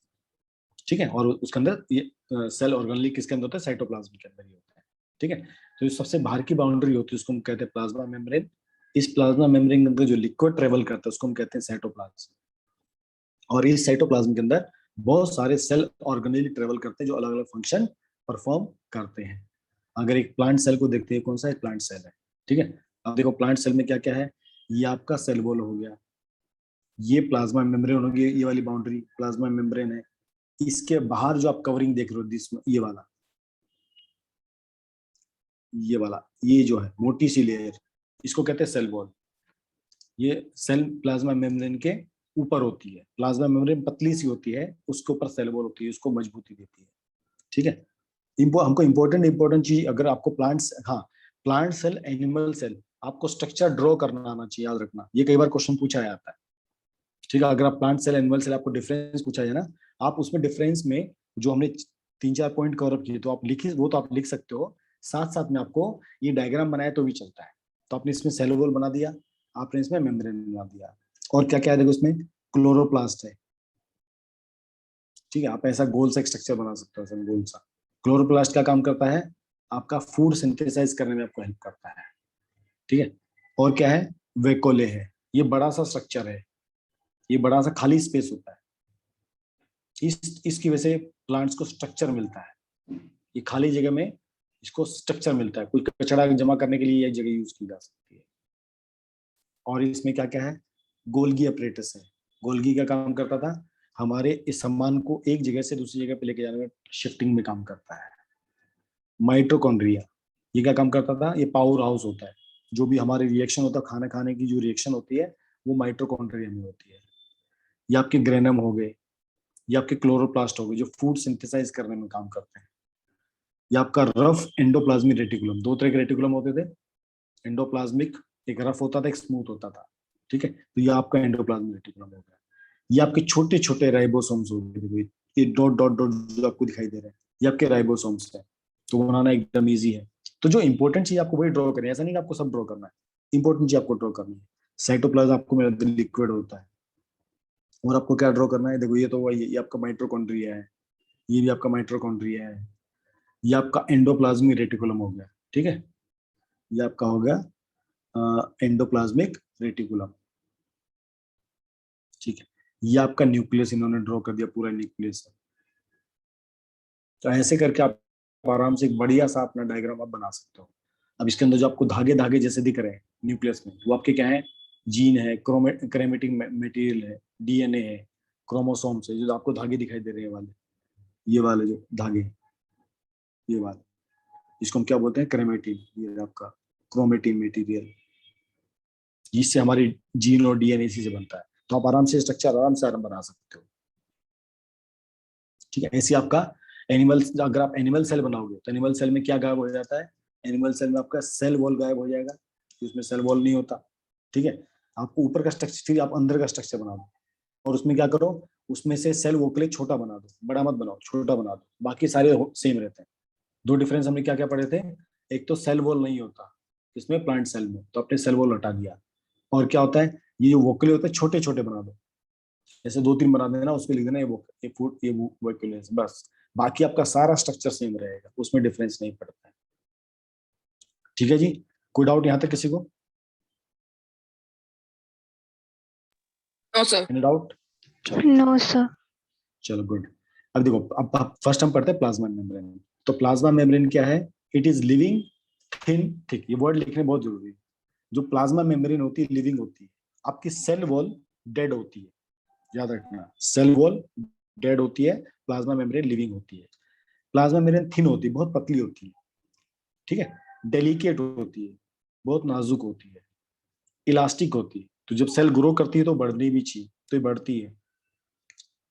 ठीक है, और उसके अंदर ये सेल ऑर्गेनली किसके अंदर होता है, साइटोप्लाज्म के अंदर ही होता है। ठीक है, तो जो सबसे बाहर की बाउंड्री होती है उसको हम कहते हैं प्लाज्मा मेम्ब्रेन। इस प्लाज्मा मेम्ब्रेन के अंदर जो लिक्विड ट्रेवल करता है उसको हम कहते हैं साइटोप्लाज्म। और इस साइटोप्लाज्म के अंदर बहुत सारे सेल ऑर्गेनली ट्रेवल करते हैं जो अलग अलग फंक्शन परफॉर्म करते हैं। अगर एक प्लांट सेल को देखते हैं, कौन सा एक प्लांट सेल है, ठीक है। अब देखो प्लांट सेल में क्या क्या है, ये आपका सेल वॉल हो गया, ये प्लाज्मा मेम्ब्रेन होगी, ये वाली बाउंड्री प्लाज्मा मेम्ब्रेन है। इसके बाहर जो आप कवरिंग देख रहे हो दिस, ये वाला, ये जो है मोटी सी लेयर, इसको कहते हैं सेल वॉल। ये सेल प्लाज्मा मेम्ब्रेन के ऊपर होती है, प्लाज्मा मेम्ब्रेन पतली सी होती है, उसके ऊपर सेल वॉल होती है, उसको मजबूती देती है, ठीक है। हमको इंपॉर्टेंट चीज, अगर आपको प्लांट्स, हाँ प्लांट सेल, एनिमल सेल, आपको स्ट्रक्चर ड्रॉ करना आना चाहिए, याद रखना, ये कई बार क्वेश्चन पूछा जाता है, ठीक है। अगर आप प्लांट सेल, एनिमल सेल, आपको डिफरेंस पूछा जाए ना, आप उसमें डिफरेंस में जो हमने 3-4 पॉइंट कवर अप किए, तो आप लिखिए, वो तो आप लिख सकते हो, साथ साथ में आपको ये डायग्राम बनाए तो भी चलता है। तो आपने इसमें सेल वॉल बना दिया, आपने इसमें मेम्ब्रेन बना दिया, और क्या क्या है देखो इसमें, क्लोरोप्लास्ट है, ठीक है। आप ऐसा गोल सा स्ट्रक्चर बना सकते हो, ऐसा गोल सा। क्लोरोप्लास्ट का काम करता है, आपका फूड सिंथेसाइज करने में आपको हेल्प करता है, ठीक है। और क्या है, वेकोले है, ये बड़ा सा स्ट्रक्चर है, ये बड़ा सा खाली स्पेस होता है, इसकी वजह से प्लांट्स को स्ट्रक्चर मिलता है, ये खाली जगह में इसको स्ट्रक्चर मिलता है, कोई कचरा जमा करने के लिए ये जगह यूज की जा सकती है। और इसमें क्या क्या है, गोल्गी अपरेटस है, गोल्गी का काम करता था, हमारे इस सामान को एक जगह से दूसरी जगह पे लेके जाने में, शिफ्टिंग में काम करता है। माइटोकॉन्ड्रिया, ये क्या काम करता था, ये पावर हाउस होता है, जो भी हमारे रिएक्शन होता है, खाना खाने की जो रिएक्शन होती है वो माइटोकॉन्ड्रिया में होती है। ये आपके ग्रेनम हो गए, ये आपके क्लोरोप्लास्ट हो गए, जो फूड सिंथेसाइज करने में काम करते हैं। ये आपका रफ एंडोप्लाज्मिक रेटिकुलम, 2 तरह के रेटिकुलम होते थे, एंडोप्लाज्मिक, एक रफ होता था, एक स्मूथ होता था, ठीक है। तो ये आपका एंडोप्लाज्मिक रेटिकुलम हो गया। ये आपके छोटे छोटे राइबोसोम्स हो गए, ये डॉट डॉट डॉट जो आपको दिखाई दे रहे हैं, ये आपके राइबोसोम्स है, तो बनाना एकदम ईजी है। तो जो इंपॉर्टेंट चीज आपको वही ड्रॉ करनी है, ऐसा नहीं कि आपको सब ड्रॉ करना है, इंपॉर्टेंट चीज आपको ड्रॉ करनी है। साइटोप्लाज्म आपको मेरा लिक्विड होता है, और आपको क्या ड्रॉ करना है, देखो ये तो वही, ये आपका माइटोकॉन्ड्रिया है, ये भी आपका माइटोकॉन्ड्रिया है, ये आपका एंडोप्लाज्मिक रेटिकुलम हो गया, ठीक है। ये आपका हो गया एंडोप्लाज्मिक रेटिकुलम, ठीक है। ये आपका न्यूक्लियस इन्होंने ड्रॉ कर दिया, पूरा न्यूक्लियस है। तो ऐसे करके आप आराम से एक बढ़िया सा अपना डायग्राम आप बना सकते हो। अब इसके अंदर जो आपको धागे धागे जैसे दिख रहे हैं न्यूक्लियस में, वो आपके क्या है, जीन है, क्रोमेटिक मटेरियल है, डीएनए है, क्रोमोसोम्स है, जो आपको धागे दिखाई दे रहे हैं वाले, ये वाले जो धागे, ये वाले, इसको हम क्या बोलते हैं, क्रोमेटिन, ये आपका क्रोमेटिन मटेरियल, जिससे हमारी जीन और डीएनए इसी से बनता है। तो आप आराम से स्ट्रक्चर आराम बना सकते हो, ठीक है। ऐसे आपका एनिमल, अगर आप एनिमल सेल बनाओगे तो एनिमल सेल में क्या गायब हो जाता है, एनिमल सेल में आपका सेल वॉल गायब हो जाएगा, उसमें सेल वॉल नहीं होता, ठीक है। आपको ऊपर का स्ट्रक्चर, आप अंदर का स्ट्रक्चर बना दो, और उसमें क्या करो, उसमें से सेल वॉल के लिए छोटा बना दो, बड़ा मत बनाओ, छोटा बना दो, बाकी सारे सेम रहते हैं। 2 डिफरेंस हमने क्या क्या पढ़े थे, एक तो सेल वॉल नहीं होता इसमें प्लांट सेल में, तो आपने सेल वॉल हटा दिया। और क्या होता है, ये जो वोकले होते हैं छोटे छोटे बना दो, जैसे 2-3 बना देना, उसको लिख देना ये फूड, ये वोकले, बस। बाकी आपका सारा स्ट्रक्चर सेम रहेगा, उसमें डिफरेंस नहीं पड़ता है, ठीक है जी। कोई डाउट यहाँ तक किसी को, no sir. Any doubt? No sir. चलो गुड। अब देखो, अब फर्स्ट हम पढ़ते हैं प्लाज्मा मेम्ब्रेन। तो प्लाज्मा मेम्ब्रेन क्या है, it is living thin thick, ये वर्ड लिखने बहुत जरूरी है। जो प्लाज्मा मेम्ब्रेन होती है लिविंग होती है, आपकी सेल वॉल डेड होती है, याद रखना, सेल वॉल डेड होती है, प्लाज्मा मेम्ब्रेन लिविंग होती है। प्लाज्मा मेम्ब्रेन थिन होती है, बहुत पतली होती है, ठीक है, डेलिकेट होती है, बहुत नाजुक होती है, इलास्टिक होती है। तो जब सेल ग्रो करती है तो बढ़नी भी चाहिए, तो ये बढ़ती है।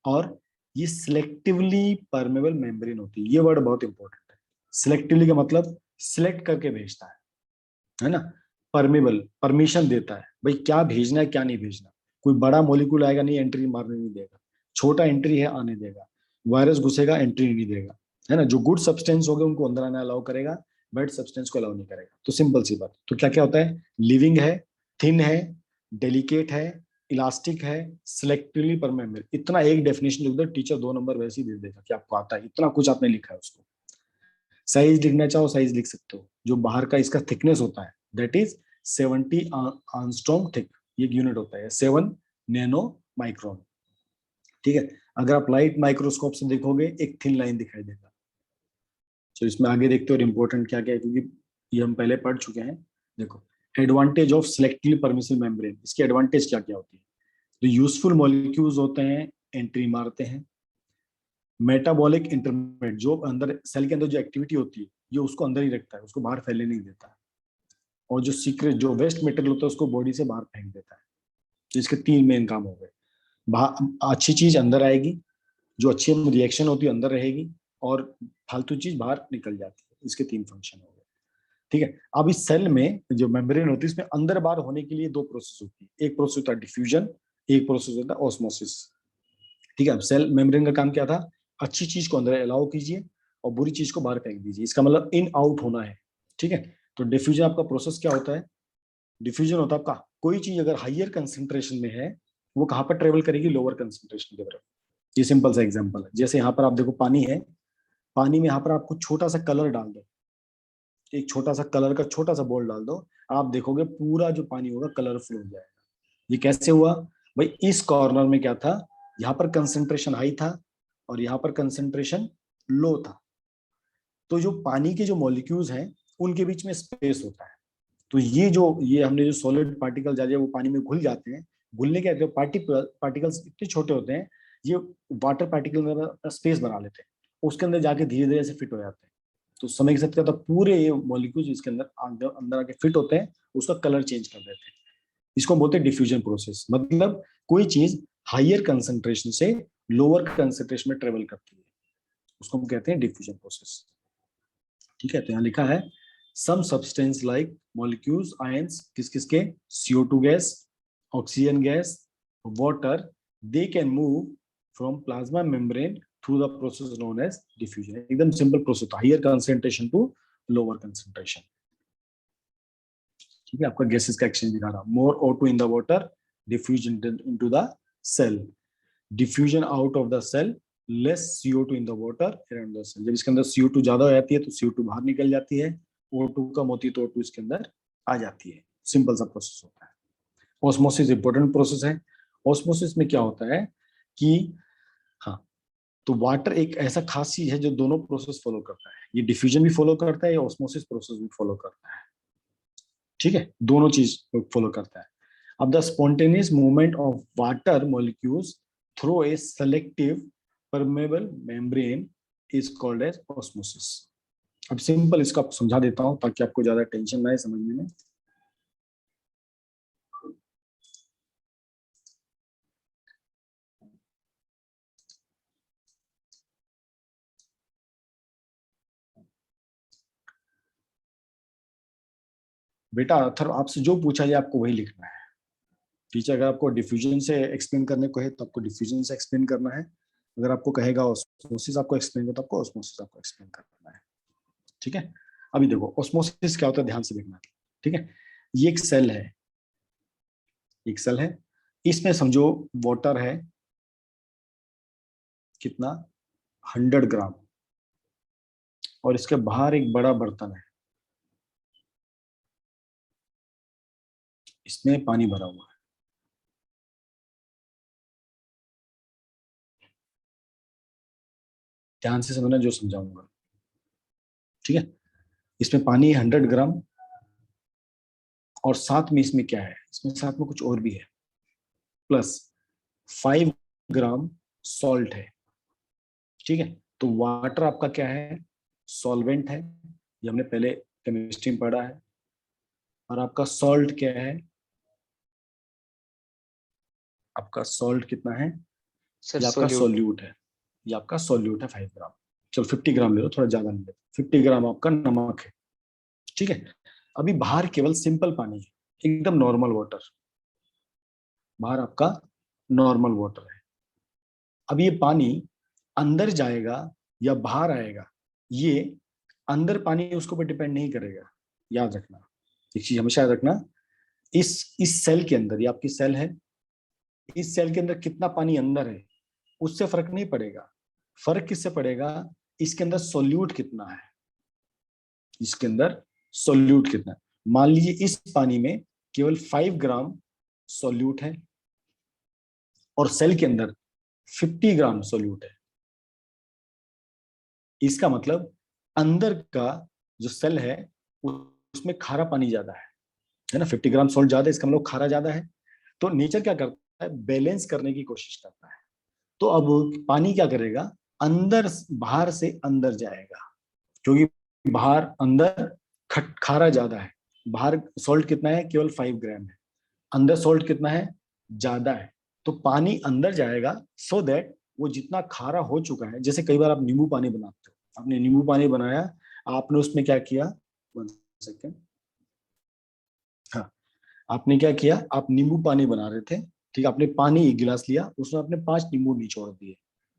और ये सिलेक्टिवली परमेबल मेम्ब्रेन होती है, ये वर्ड बहुत इंपॉर्टेंट है। सिलेक्टिवली का मतलब सिलेक्ट करके भेजता है ना। परमेबल, परमिशन देता है, भाई क्या भेजना है क्या नहीं भेजना। कोई बड़ा मॉलिक्यूल आएगा नहीं, एंट्री मारने नहीं देगा, छोटा एंट्री है आने देगा, वायरस घुसेगा एंट्री नहीं देगा, है ना। जो गुड सब्सटेंस हो गए उनको अंदर आने अलाउ करेगा, बैड सब्सटेंस को अलाउ नहीं करेगा। तो सिंपल सी बात। तो क्या क्या होता है, लिविंग है, थिन है, डेलिकेट है, इलास्टिक है, सिलेक्टिवली परमेबल। इतना एक डेफिनेशन लिख दो, टीचर 2 नंबर वैसे ही दे देगा कि आपको आता है, इतना कुछ आपने लिखा है उसको। साइज लिखना चाहो साइज लिख सकते हो, जो बाहर का इसका थिकनेस होता है दैट इज 70 आर्मस्ट्रॉन्ग थिक, ये यूनिट होता है 7 नैनो माइक्रोन, ठीक है। अगर आप लाइट माइक्रोस्कोप से देखोगे एक थिन लाइन दिखाई देगा, तो इसमें आगे देखते हो इम्पोर्टेंट क्या क्या है, क्योंकि ये हम पहले पढ़ चुके हैं। देखो, advantage of selectively permissible membrane, इसकी एडवांटेज क्या क्या होती है? तो यूजफुल मॉलिक्यूल्स होते हैं, एंट्री मारते हैं। मेटाबॉलिक इंटरमीडिएट, जो अंदर सेल के अंदर जो एक्टिविटी होती है ये उसको अंदर ही रखता है, उसको बाहर फैलने नहीं देता है। और जो सीक्रेट जो वेस्ट मटेरियल होता है उसको बॉडी से बाहर फेंक देता है। तो इसके 3 मेन काम हो गए। अच्छी चीज अंदर आएगी, जो अच्छी रिएक्शन होती है अंदर रहेगी, और फालतू चीज बाहर निकल जाती है। इसके 3 फंक्शन हो गए। ठीक है, अब इस सेल में जो मेम्ब्रेन होती है इसमें अंदर बाहर होने के लिए 2 प्रोसेस होती है। एक प्रोसेस होता है डिफ्यूजन, एक प्रोसेस होता है ऑस्मोसिस। ठीक है, अब सेल मेम्ब्रेन का काम क्या था? अच्छी चीज को अंदर अलाउ कीजिए और बुरी चीज को बाहर फेंक दीजिए। इसका मतलब इन आउट होना है। ठीक है, तो डिफ्यूजन आपका प्रोसेस क्या होता है? डिफ्यूजन होता है आपका, कोई चीज अगर हाइयर कंसेंट्रेशन में है वो कहां पर ट्रेवल करेगी? लोअर कंसेंट्रेशन की तरफ। ये सिंपल सा एग्जांपल है। जैसे यहाँ पर आप देखो पानी है, पानी में यहाँ पर आपको छोटा सा कलर डाल दो, एक छोटा सा कलर का छोटा सा बॉल डाल दो, आप देखोगे पूरा जो पानी होगा कलरफुल हो जाएगा। ये कैसे हुआ भाई? इस कॉर्नर में क्या था? यहाँ पर कंसेंट्रेशन हाई था और यहाँ पर कंसेंट्रेशन लो था। तो जो पानी के जो मॉलिक्यूल्स हैं उनके बीच में स्पेस होता है। तो ये हमने जो सॉलिड पार्टिकल जाते हैं वो पानी में घुल जाते हैं। घुलने के पार्टिकल्स इतने छोटे होते हैं, ये वाटर पार्टिकल में स्पेस बना लेते हैं, उसके अंदर जाके धीरे धीरे से फिट हो जाते हैं। तो समय के साथ क्या होता है? पूरे ये मॉलिक्यूल्स इसके अंदर आके फिट होते हैं, उसका कलर चेंज कर देते हैं। इसको बोलते हैं डिफ्यूजन प्रोसेस। मतलब कोई चीज हायर कंसेंट्रेशन से लोअर कंसेंट्रेशन में ट्रेवल करती है, उसको हम कहते हैं डिफ्यूजन प्रोसेस। ठीक है, तो यहाँ लिखा है some substance like molecules ions, किस किसके? CO2 gas, oxygen gas, water, they can move from plasma membrane through the process known as diffusion. एकदम simple process, higher concentration to lower concentration. ठीक है, आपका गैसेस का एक्सचेंज दिखा रहा। More O2 in the water, diffusion into the cell, diffusion out of the cell, less CO2 in the water around the cell. जब इसके अंदर CO2 ज्यादा हो जाती है तो CO2 बाहर निकल जाती है, O2 कम होती है तो O2 इसके अंदर आ जाती है। सिंपल सा प्रोसेस होता है। ऑस्मोसिस इंपॉर्टेंट प्रोसेस है। ऑस्मोसिस में क्या होता है कि हाँ, तो वाटर एक ऐसा खास चीज है जो दोनों प्रोसेस फॉलो करता है। ये डिफ्यूजन भी फॉलो करता है, ये ऑस्मोसिस प्रोसेस भी फॉलो करता है। ठीक है, दोनों चीज फॉलो करता है। अब the spontaneous movement of water molecules through a selective permeable membrane is called as osmosis. अब सिंपल इसको आपको समझा देता हूं ताकि आपको ज्यादा टेंशन ना आए समझने में। बेटा अथर आपसे जो पूछा जाए आपको वही लिखना है। टीचर अगर आपको डिफ्यूजन से एक्सप्लेन करने को है तो आपको डिफ्यूजन से एक्सप्लेन करना है। अगर आपको कहेगा ऑस्मोसिस आपको एक्सप्लेन करना तो आपको ऑस्मोसिस आपको एक्सप्लेन करना है। ठीक है, अभी देखो ऑस्मोसिस क्या होता है, ध्यान से देखना। ठीक है, ये एक सेल है, एक सेल है, इसमें समझो वाटर है कितना? 100 ग्राम, और इसके बाहर एक बड़ा बर्तन है, इसमें पानी भरा हुआ है। ध्यान से समझना जो समझाऊंगा। ठीक है, इसमें पानी 100 ग्राम, और साथ में इसमें क्या है? इसमें साथ में कुछ और भी है, प्लस 5 ग्राम सॉल्ट है। ठीक है, तो वाटर आपका क्या है? सॉल्वेंट है, ये हमने पहले केमिस्ट्री में पढ़ा है। और आपका सॉल्ट क्या है? आपका सॉल्ट कितना है? सर ये आपका सोल्यूट। सॉल्यूट है, ये आपका सॉल्यूट है 5 ग्राम। चलो 50 ग्राम ले लो, थोड़ा ज्यादा नहीं ले, 50 ग्राम आपका नमक है। ठीक है, अभी बाहर केवल सिंपल पानी है, एकदम नॉर्मल वाटर, बाहर आपका नॉर्मल वाटर है। अब ये पानी अंदर जाएगा या बाहर आएगा, ये अंदर पानी उसके ऊपर डिपेंड नहीं करेगा। याद रखना एक चीज, हमेशा याद रखना, इस सेल के अंदर, ये आपकी सेल है, इस सेल के अंदर कितना पानी अंदर है उससे फर्क नहीं पड़ेगा। फर्क किससे पड़ेगा? इसके अंदर सोल्यूट कितना है, इसके अंदर सोल्यूट कितना है। मान लीजिए इस पानी में केवल 5 ग्राम सोल्यूट है और सेल के अंदर 50 ग्राम सोल्यूट है। इसका मतलब अंदर का जो सेल है उसमें खारा पानी ज्यादा है ना, 50 ग्राम सॉल्ट ज्यादा है, इसका मतलब खारा ज्यादा है। तो नेचर क्या करता है, बैलेंस करने की कोशिश करता है। तो अब पानी क्या करेगा, अंदर, बाहर से अंदर जाएगा, क्योंकि बाहर अंदर खारा ज्यादा है। बाहर सॉल्ट कितना है, केवल 5 ग्राम है, अंदर सॉल्ट कितना है, ज्यादा है। तो पानी अंदर जाएगा सो दैट वो जितना खारा हो चुका है, जैसे कई बार आप नींबू पानी बनाते हो, आपने नींबू पानी बनाया, आपने उसमें क्या किया, 1 सेकेंड, हाँ, आपने क्या किया, आप नींबू पानी बना रहे थे, ठीक, आपने पानी 1 गिलास लिया, उसमें आपने 5 नींबू निचोड़ दिए,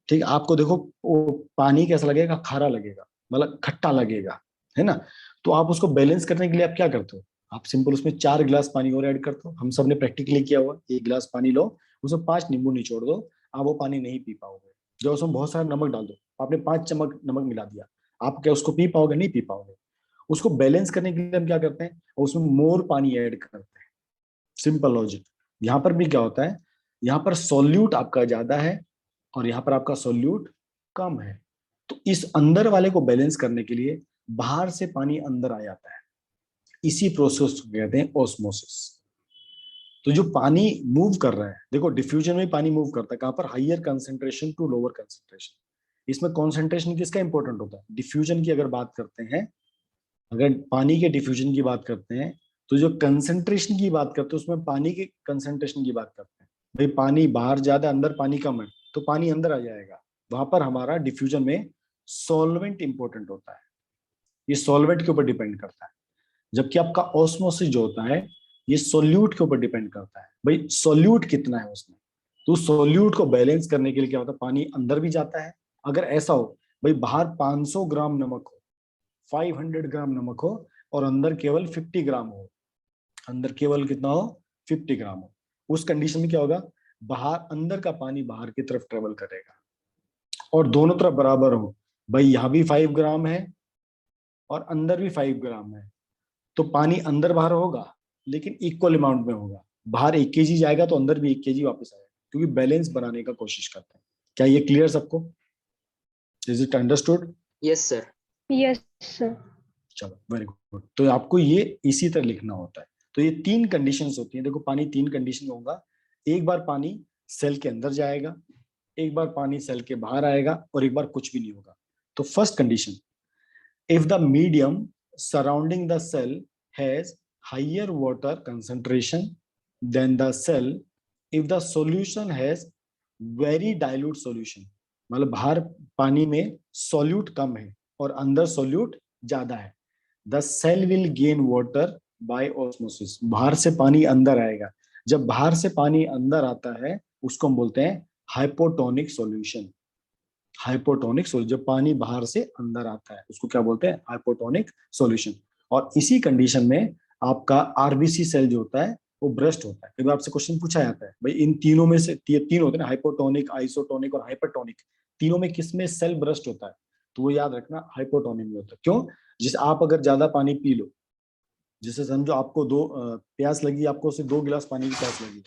ठीक, आपको देखो वो पानी कैसा लगेगा, खारा लगेगा, मतलब खट्टा लगेगा, है ना। तो आप उसको बैलेंस करने के लिए आप क्या करते हो, आप सिंपल उसमें 4 गिलास पानी और ऐड करते हो। हम सब ने प्रैक्टिकली किया हुआ, 1 गिलास पानी लो, उसमें 5 नींबू निचोड़ दो, आप वो पानी नहीं पी पाओगे। जो उसमें बहुत सारा नमक डाल दो, आपने 5 चम्मच नमक मिला दिया, आप क्या उसको पी पाओगे, नहीं पी पाओगे। उसको बैलेंस करने के लिए हम क्या करते हैं, उसमें मोर पानी ऐड करते हैं। Simple logic. यहाँ पर भी क्या होता है, यहाँ पर सॉल्यूट आपका ज्यादा है और यहाँ पर आपका सॉल्यूट कम है। तो इस अंदर वाले को बैलेंस करने के लिए बाहर से पानी अंदर आ जाता है, इसी प्रोसेस को कहते हैं ऑस्मोसिस। तो जो पानी मूव कर रहा है, देखो डिफ्यूजन में पानी मूव करता है कहां पर, higher concentration to lower concentration. इसमें कॉन्सेंट्रेशन किसका इंपॉर्टेंट होता है, डिफ्यूजन की अगर बात करते हैं, अगर पानी के डिफ्यूजन की बात करते हैं, तो जो कंसेंट्रेशन की बात करते हैं उसमें पानी के कंसेंट्रेशन की बात करते हैं। भाई पानी बाहर ज्यादा, अंदर पानी कम है, तो पानी अंदर आ जाएगा। वहां पर हमारा डिफ्यूजन में सॉल्वेंट इंपॉर्टेंट होता है, ये सॉल्वेंट के ऊपर डिपेंड करता है। जबकि आपका ऑस्मोसिस जो होता है, ये सोल्यूट के ऊपर डिपेंड करता है, भाई सोल्यूट कितना है उसमें। तो सोल्यूट को बैलेंस करने के लिए क्या होता है, पानी अंदर भी जाता है। अगर ऐसा हो भाई बाहर 500 ग्राम नमक हो, 500 ग्राम नमक हो, और अंदर केवल 50 ग्राम हो, अंदर केवल कितना हो, 50 ग्राम हो, उस कंडीशन में क्या होगा, बाहर, अंदर का पानी बाहर की तरफ ट्रेवल करेगा, और दोनों तरफ बराबर हो, भाई यहाँ भी 5 ग्राम है और अंदर भी 5 ग्राम है, तो पानी अंदर बाहर होगा लेकिन इक्वल अमाउंट में होगा। बाहर 1 kg जाएगा तो अंदर भी 1 kg वापस आएगा, क्योंकि बैलेंस बनाने का कोशिश करते हैं। क्या ये क्लियर सबको, is it understood? Yes sir. Yes sir. चलो वेरी गुड। तो आपको ये इसी तरह लिखना होता है। तो ये 3 कंडीशंस होती हैं, देखो पानी 3 कंडीशन में होगा। एक बार पानी सेल के अंदर जाएगा, एक बार पानी सेल के बाहर आएगा, और एक बार कुछ भी नहीं होगा। तो first condition, if the medium surrounding the cell has higher water concentration than the cell, if the solution has very dilute solution, मतलब बाहर पानी में सॉल्यूट कम है और अंदर सॉल्यूट ज्यादा है, the cell will gain water by osmosis, बाहर से पानी अंदर आएगा। जब बाहर से पानी अंदर आता है उसको हम बोलते हैं हाइपोटोनिक सॉल्यूशन। हाइपोटोनिक सॉल्यूशन, जब पानी बाहर से अंदर आता है उसको क्या बोलते हैं, हाइपोटोनिक सॉल्यूशन। और इसी कंडीशन में आपका आरबीसी सेल जो होता है वो ब्रस्ट होता है। कभी आपसे क्वेश्चन पूछा जाता है भाई इन तीनों में से, तीन होते हैं ना, हाइपोटोनिक, आइसोटोनिक और हाइपरटोनिक, तीनों में किसमें सेल ब्रस्ट होता है, तो वो याद रखना हाइपोटोनिक में होता है। क्यों, जिस आप अगर ज्यादा पानी पी लो, जैसे समझो आपको प्यास लगी, आपको सिर्फ 2 गिलास पानी की प्यास लगी,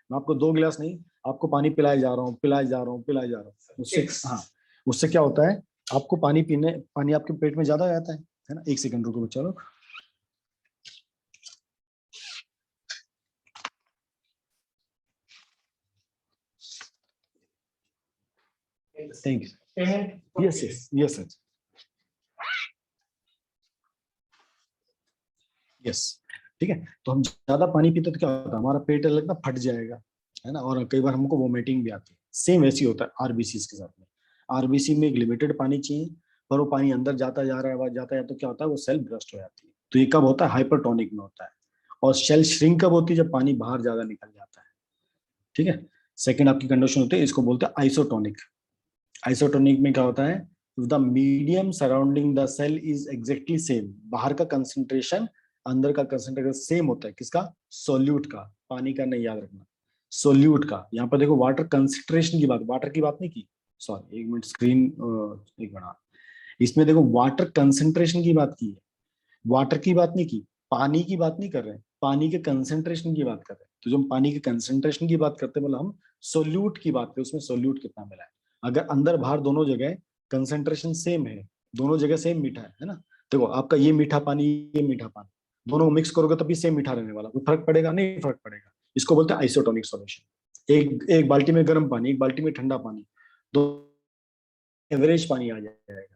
मैं आपको 2 गिलास नहीं, आपको पानी पिलाए जा रहा हूँ, पिलाए जा रहा हूँ, पिलाए जा रहा हूँ, उससे, हाँ, उससे क्या होता है, आपको पानी आपके पेट में ज्यादा हो जाता है ना। 1 सेकंड रुको बच्चा लोग। Thank you. Yes yes yes sir, yes, ठीक है। तो हम ज्यादा पानी पीते तो क्या होता है, हमारा पेट लगता फट जाएगा, है ना, और कई बार हमको वोमिटिंग भी आती है। सेम वैसे ही होता है आरबीसी के साथ में। आरबीसी में एक लिमिटेड पानी चाहिए, पर वो पानी अंदर जाता जा रहा है, जाता है, तो क्या होता है, वो सेल ब्रस्ट हो जाती है। तो ये कब होता है, हाइपरटोनिक में होता है। और सेल श्रिंक कब होती है, जब पानी बाहर ज्यादा निकल जाता है, ठीक है। सेकेंड आपकी कंडीशन होती है, इसको बोलते हैं आइसोटोनिक। आइसोटोनिक में क्या होता है, the medium surrounding the cell is exactly same, बाहर का कंसेंट्रेशन अंदर का कंसेंट्रेशन सेम होता है, किसका, सोल्यूट का, पानी का नहीं, याद रखना, सोल्यूट का। यहाँ पर देखो वाटर कंसेंट्रेशन की बात, वाटर की बात नहीं की, सॉरी 1 मिनट, स्क्रीन एक मिनट, इसमें देखो वाटर कंसेंट्रेशन की बात की है, वाटर की बात नहीं की, पानी की बात नहीं कर रहे हैं, पानी के कंसेंट्रेशन की बात कर रहे हैं। तो जब हम पानी के कंसेंट्रेशन की बात करते हैं, मतलब हम सोल्यूट की बात करें, उसमें सोल्यूट कितना मिला है। अगर अंदर बाहर दोनों जगह कंसेंट्रेशन सेम है, दोनों जगह सेम मीठा है ना। देखो आपका ये मीठा पानी, ये मीठा पानी, दोनों को मिक्स करोगे तभी सेम मीठा रहने वाला, कोई फर्क पड़ेगा नहीं, फर्क पड़ेगा। इसको बोलते हैं आइसोटोनिक सॉल्यूशन। एक बाल्टी में गर्म पानी, एक बाल्टी में ठंडा पानी, दो एवरेज पानी आ जाएगा,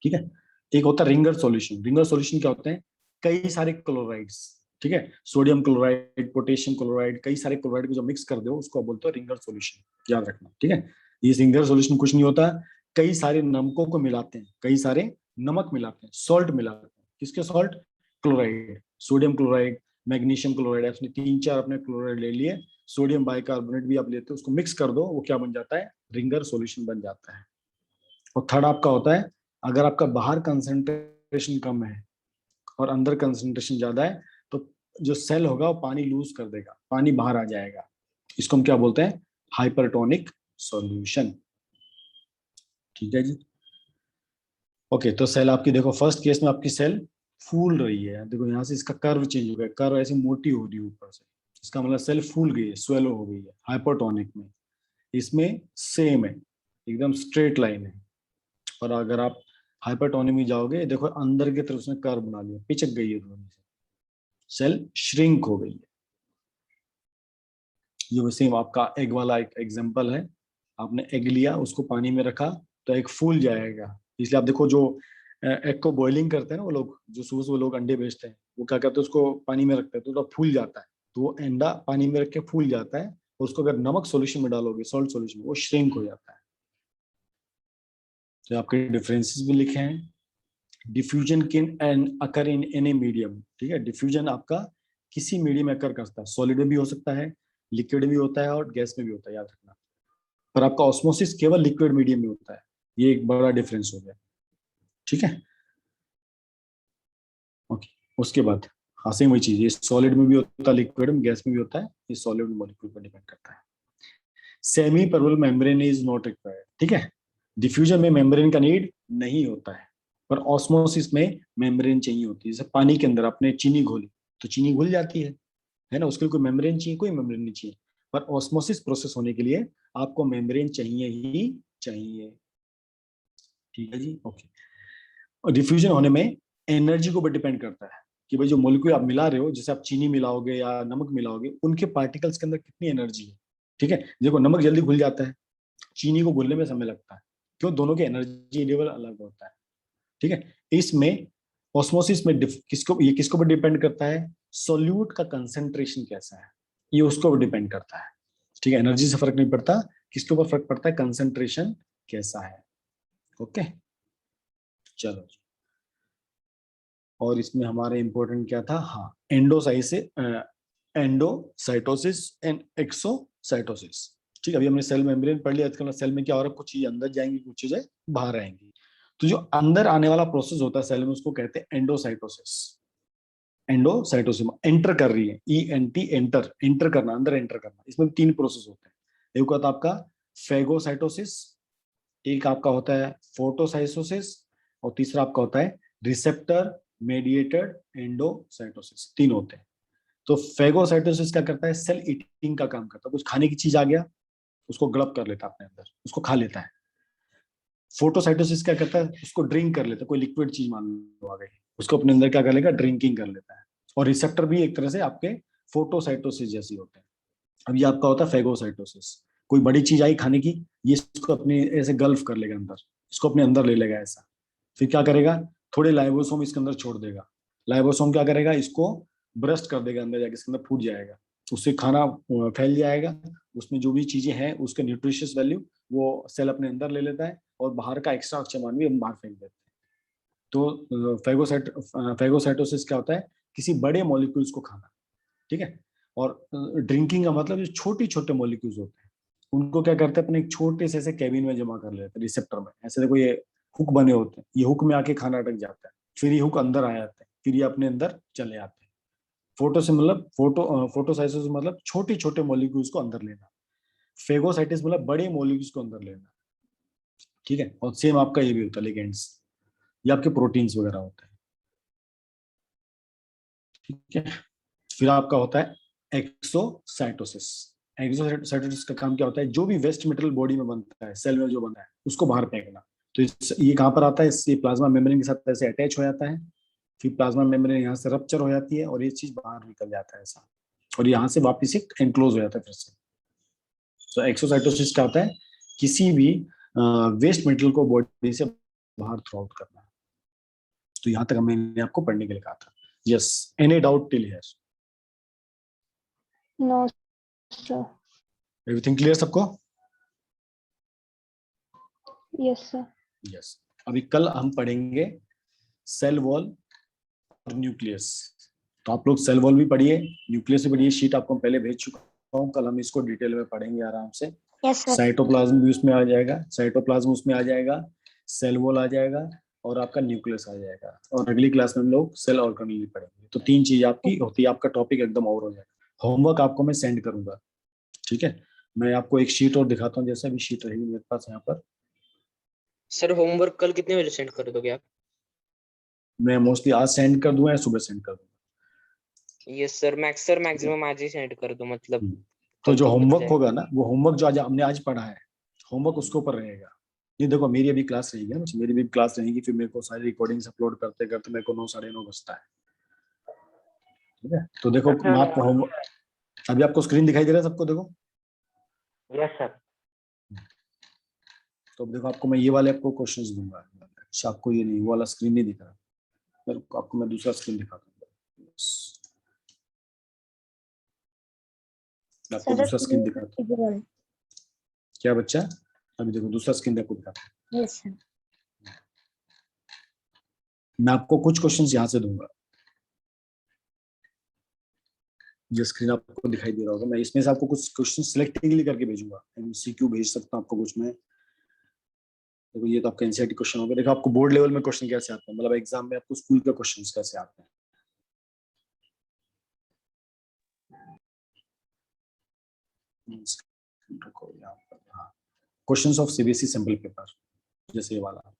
ठीक है। एक होता है रिंगर सॉल्यूशन। रिंगर सॉल्यूशन क्या होते हैं, कई सारे क्लोराइड्स, ठीक है, सोडियम क्लोराइड, पोटेशियम क्लोराइड, कई सारे क्लोराइड को जो मिक्स कर दो उसको बोलते हो रिंगर सॉल्यूशन, याद रखना, ठीक है। ये रिंगर सॉल्यूशन कुछ नहीं होता, कई सारे नमकों को मिलाते हैं, कई सारे नमक मिलाते हैं, सॉल्ट मिलाते हैं। किसके salt, chloride, sodium chloride, magnesium chloride, आपने 3-4 अपने क्लोराइड ले लिए, सोडियम बाइकार्बोनेट भी आप लेते हो, उसको मिक्स कर दो, वो क्या बन जाता है, रिंगर सॉल्यूशन बन जाता है। और थर्ड आपका होता है, अगर आपका बाहर कंसंट्रेशन कम है और अंदर कंसंट्रेशन ज्यादा है तो जो सेल होगा वो पानी लूज कर देगा, पानी बाहर आ जाएगा, इसको हम क्या बोलते हैं, हाइपरटोनिक सॉल्यूशन, ठीक है जी। ओके, तो सेल आपकी देखो फर्स्ट केस में आपकी सेल फूल रही है, देखो यहाँ से इसका कर्व चेंज हो गया, कर्व ऐसी मोटी हो रही है ऊपर से, इसका मतलब सेल फूल गई है, स्वेलो हो गई है हाइपरटोनिक में। इसमें सेम है, एकदम स्ट्रेट लाइन है। और अगर आप हाइपरटोनिक में जाओगे, देखो अंदर की तरफ उसने कर्व बना लिया, पिचक गई है दोनों से, सेल श्रिंक हो गई है। ये सेम आपका एग वाला एक एग्जांपल है, आपने एग लिया, उसको पानी में रखा तो एग फूल जाएगा। इसलिए आप देखो जो एग को बॉइलिंग करते हैं ना वो लोग, जो सुबह सुबह लोग अंडे बेचते हैं, वो क्या करते हैं, उसको पानी में रखते हैं तो थोड़ा फूल जाता है, तो वो अंडा पानी में रख के फूल जाता है, और उसको अगर नमक सॉल्यूशन में डालोगे, सॉल्ट सॉल्यूशन में, वो श्रिंक हो जाता है। तो आपके डिफरेंसेस भी लिखे हैं। Diffusion can occur in any medium, ठीक है, डिफ्यूजन आपका किसी मीडियम में अकर करता है, सॉलिड में भी हो सकता है, लिक्विड भी होता है और गैस में भी होता है, याद रखना। पर आपका ऑस्मोसिस केवल लिक्विड मीडियम में होता है, ये एक बड़ा डिफरेंस हो गया, ठीक है। ओके, उसके बाद हाँ सेम वही चीज, ये सॉलिड में भी होता है, लिक्विड में, गैस में भी होता है, ये सॉलिड मॉलिक्यूल पर डिपेंड करता है। सेमी परवल मेम्ब्रेन इज नॉट रिक्वायर्ड, ठीक है, डिफ्यूजन में मेम्ब्रेन का नीड नहीं होता है, पर ऑस्मोसिस में मेम्ब्रेन चाहिए होती है। जैसे पानी के अंदर आपने चीनी घोली तो चीनी घुल जाती है ना, उसके लिए कोई मेम्ब्रेन चाहिए, कोई मेम्ब्रेन नहीं चाहिए, पर ऑस्मोसिस प्रोसेस होने के लिए आपको मेम्ब्रेन चाहिए ही चाहिए, ठीक है जी। ओके, और डिफ्यूजन होने में एनर्जी को भी डिपेंड करता है कि भाई जो मोलिक्यूल आप मिला रहे हो, जैसे आप चीनी मिलाओगे या नमक मिलाओगे, उनके पार्टिकल्स के अंदर कितनी एनर्जी है, ठीक है। देखो नमक जल्दी घुल जाता है, चीनी को घुलने में समय लगता है, क्यों, दोनों के एनर्जी लेवल अलग होता है, ठीक है। इसमें ऑस्मोसिस में किसको भी डिपेंड करता है, सोल्यूट का कंसेंट्रेशन कैसा है, ये उसको भी डिपेंड करता है, ठीक है। एनर्जी से फर्क नहीं पड़ता, किसके ऊपर फर्क पड़ता है, कंसेंट्रेशन कैसा है, ओके। चलो, और इसमें हमारे इंपॉर्टेंट क्या था, हाँ, एंडोसाइटोसिस एंड एक्सोसाइटोसिस, ठीक है। अभी हमने सेल मेम्ब्रेन पढ़ लिया, आजकल सेल में क्या हो रहा है, कुछ चीजें अंदर जाएंगी, कुछ चीजें बाहर आएंगी। तो जो अंदर आने वाला प्रोसेस होता है सेल में, उसको कहते हैं एंडोसाइटोसिस। एंडोसाइटोसिस एंटर कर रही है, ENT एंटर, एंटर करना, अंदर एंटर करना। इसमें 3 प्रोसेस होते हैं, एक होता है आपका फेगोसाइटोसिस, एक आपका होता है फोटोसाइटोसिस, और तीसरा आपका होता है रिसेप्टर मेडिएटेड एंडोसाइटोसिस, 3 होते हैं। तो फेगोसाइटोसिस क्या करता है, सेल ईटिंग का काम करता है, कुछ खाने की चीज आ गया उसको ग्लब कर लेता है अपने अंदर, उसको खा लेता है। फोटोसाइटोसिस क्या करता है, उसको ड्रिंक कर लेता है, कोई लिक्विड चीज मान लो आ गई, उसको अपने अंदर क्या कर लेगा, ड्रिंकिंग कर लेता है। और रिसेप्टर भी एक तरह से आपके फोटोसाइटोसिस जैसी होते हैं। अब ये आपका होता है फेगोसाइटोसिस, कोई बड़ी चीज आई खाने की, ये इसको अपने ऐसे गल्फ कर लेगा अंदर, इसको अपने अंदर ले लेगा ऐसा, फिर क्या करेगा, थोड़े लाइबोसोम इसके अंदर छोड़ देगा, लाइबोसोम क्या करेगा, इसको ब्रस्ट कर देगा अंदर जाके, इसके अंदर फूट जाएगा, उससे खाना फैल जाएगा, उसमें जो भी चीजें हैं उसके न्यूट्रिशियस वैल्यू वो सेल अपने अंदर ले लेता है, और बाहर का एक्स्ट्रा सामान भी हम बाहर फेंक देते हैं। तो फेगोसाइटोसिस क्या होता है, किसी बड़े मॉलिक्यूल्स को खाना, ठीक है। और ड्रिंकिंग का मतलब जो छोटे छोटे मॉलिक्यूल्स होते हैं उनको क्या करते हैं, अपने एक छोटे से ऐसे कैबिन में जमा कर लेते हैं, रिसेप्टर में, ऐसे देखो ये हुक बने होते हैं, ये हुक में आके खाना अटक जाता है, फिर ये हुक अंदर आ जाते हैं, फिर ये अपने अंदर चले आते हैं। फोटोसाइटोसिस मतलब छोटे छोटे मॉलिक्यूल्स को अंदर लेना, फेगोसाइटिस मतलब बड़े मॉलिक्यूल्स को अंदर लेना, ठीक है। और सेम आपका ये भी होता है लिगेंड्स, ये आपके प्रोटीन्स वगैरह होते हैं, ठीक है। फिर आपका होता है एक्सोसाइटोसिस। एक्सोसाइटोसिस का काम क्या होता है, जो भी वेस्ट मटेरियल बॉडी में बनता है, सेल में जो बनता है, उसको बाहर फेंकना। तो ये कहाँ पर आता है, इससे प्लाज्मा मेम्ब्रेन के साथ ऐसे अटैच हो जाता है, फिर प्लाज्मा मेम्ब्रेन यहाँ से रप्चर हो जाती है और ये चीज बाहर निकल जाता है ऐसा, और यहाँ से वापिस एक एनक्लोज हो जाता है फिर से। तो एक्सोसाइटोसिस क्या होता है, किसी भी वेस्ट मटेरियल को बॉडी से बाहर थ्रो आउट करना। तो यहाँ तक मैंने आपको पढ़ने के लिए कहा था। Yes, any doubt till here? No sir. Everything clear सबको? Yes sir. यस। अभी कल हम पढ़ेंगे सेल वॉल और न्यूक्लियस। तो आप लोग सेल वॉल भी पढ़िए, न्यूक्लियस भी पढ़िए, शीट आपको पहले भेज चुका हूँ, कल हम इसको डिटेल में पढ़ेंगे आराम से। Yes sir. साइटोप्लाज्म भी उसमें आ जाएगा, साइटोप्लाज्म उसमें आ जाएगा, सेल वॉल आ जाएगा और आपका न्यूक्लियस आ जाएगा, और अगली क्लास में हम लोग सेल ऑर्गेनेल पढ़ेंगे। तो 3 चीज आपकी होती है, आपका टॉपिक एकदम और हो जाएगा। होमवर्क आपको मैं सेंड करूंगा, ठीक है? मैं आपको एक शीट और दिखाता हूँ, जैसे अभी शीट रहेगी मेरे पास यहाँ पर। सर होमवर्क कल कितने बजे सेंड कर दोगे आप? मैं मोस्टली आज सेंड कर दूंगा या सुबह सेंड कर दूंगा। यस सर, मैक्सिमम आज ही सेंड कर दो, मतलब तो कल जो तक बच होमवर्क जाएगा। होगा ना, वो होमवर्क जो आज हमने आज पढ़ा है, होमवर्क उसके ऊपर रहेगा। ये देखो मेरी अभी क्लास रहेगी ना, मेरी भी क्लास रहेगी, फिर मेरे को सारी रिकॉर्डिंग्स अपलोड करते करते मेरे को 9 साढ़े 9 बजता है, ठीक है? तो देखो मैं आपको होमवर्क, अभी आपको स्क्रीन दिखाई दे रहा है सबको? देखो यस सर। तो अब देखो आपको मैं ये वाले आपको क्वेश्चंस दूंगा। अच्छा, आपको ये नहीं, वो वाला स्क्रीन नहीं दिख रहा, मेरे को आपको मैं दूसरा स्क्रीन दिखाता हूँ। आपको दूसरा स्क्रीन दिखाता हूँ। क्या बच्चा? अभी देखो दूसरा स्क्रीन आपको दिखाता हूँ। Yes sir. मैं आपको कुछ क्वेश्चंस यहाँ से दूंगा, ये स्क्रीन आपको दिखाई दे रहा होगा। मैं इसमें से आपको कुछ क्वेश्चन सिलेक्टिवली करके भेजूंगा, एमसीक्यू भेज सकता हूँ आपको कुछ में। देखो ये तो आपका एनसीईआरटी क्वेश्चन होगा। देखो आपको बोर्ड लेवल में क्वेश्चन कैसे आते हैं, मतलब एग्जाम में आपको स्कूल के क्वेश्चंस कैसे आते हैं। Questions of CBSE sample paper, जैसे ये वाला,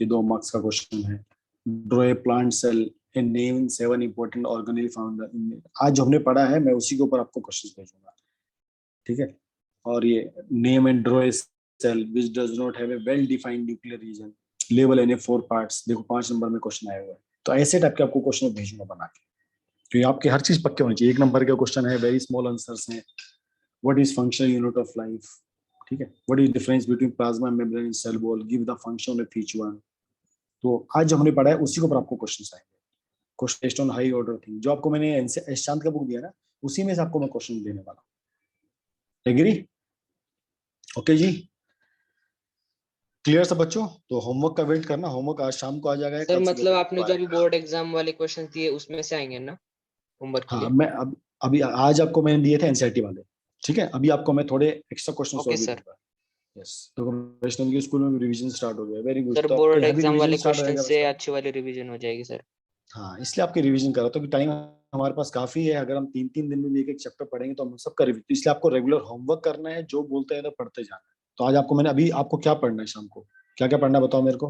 ये 2 मार्क्स का क्वेश्चन है। Draw a plant cell and name 7 important organelle found. आज जो हमने पढ़ा है मैं उसी के ऊपर आपको क्वेश्चंस भेजूंगा, ठीक है? और ये name and draw a cell which does not have a well defined nuclear region, लेवल एनी 4 पार्ट्स। देखो 5 नंबर में क्वेश्चन आया हुआ है। तो ऐसे टाइप के आपको क्वेश्चन भेजूंगा बना के, क्योंकि आपके हर चीज पक्के होनी चाहिए। 1 नंबर का क्वेश्चन है, वेरी स्मॉल आंसर्स हैं। What is functional unit of life, ठीक है? What is difference between plasma membrane and cell wall, give the function of each one. तो आज जो हमने पढ़ा है उसी के ऊपर आपको क्वेश्चन आएंगे, question based on high order thing. जो आपको मैंने एस चांद का बुक दिया ना, उसी में से आपको मैं क्वेश्चन देने वाला हूँ। एग्री? ओके जी, क्लियर सब बच्चों? तो होमवर्क का वेट करना, होमवर्क आज शाम को आ जाएगा। सर कल मतलब सुबह आपने जो अभी बोर्ड एग्जाम वाले क्वेश्चन दिए उसमें से आएंगे ना होमवर्क के हाँ, लिए? मैं अभी आज आपको मैंने दिए थे एनसीईआरटी वाले, ठीक है? अभी आपको मैं थोड़े एक्स्ट्रा क्वेश्चन ओके और भी सर। दूंगा। यस, तो वैष्णव के स्कूल में रिवीजन स्टार्ट हो गया, वेरी गुड। सर तो आपके बोर्ड यहाँ भी एग्जाम रिवीजन वाले स्टार्ट क्वेश्चन रहेगा से वैष्णव? अच्छी वाली रिवीजन हो जाएगी सर। हाँ, इसलिए आपकी रिवीजन करा तो कि टाइम हमारे पास काफी है। अगर हम 3-3 दिन में भी एक चैप्टर पढ़ेंगे तो हम सबका रिवीजन, इसलिए आपको रेगुलर होमवर्क करना है, जो बोलते हैं तो पढ़ते जाना है। तो आज आपको मैंने, अभी आपको क्या पढ़ना है शाम को, क्या क्या पढ़ना है बताओ मेरे को?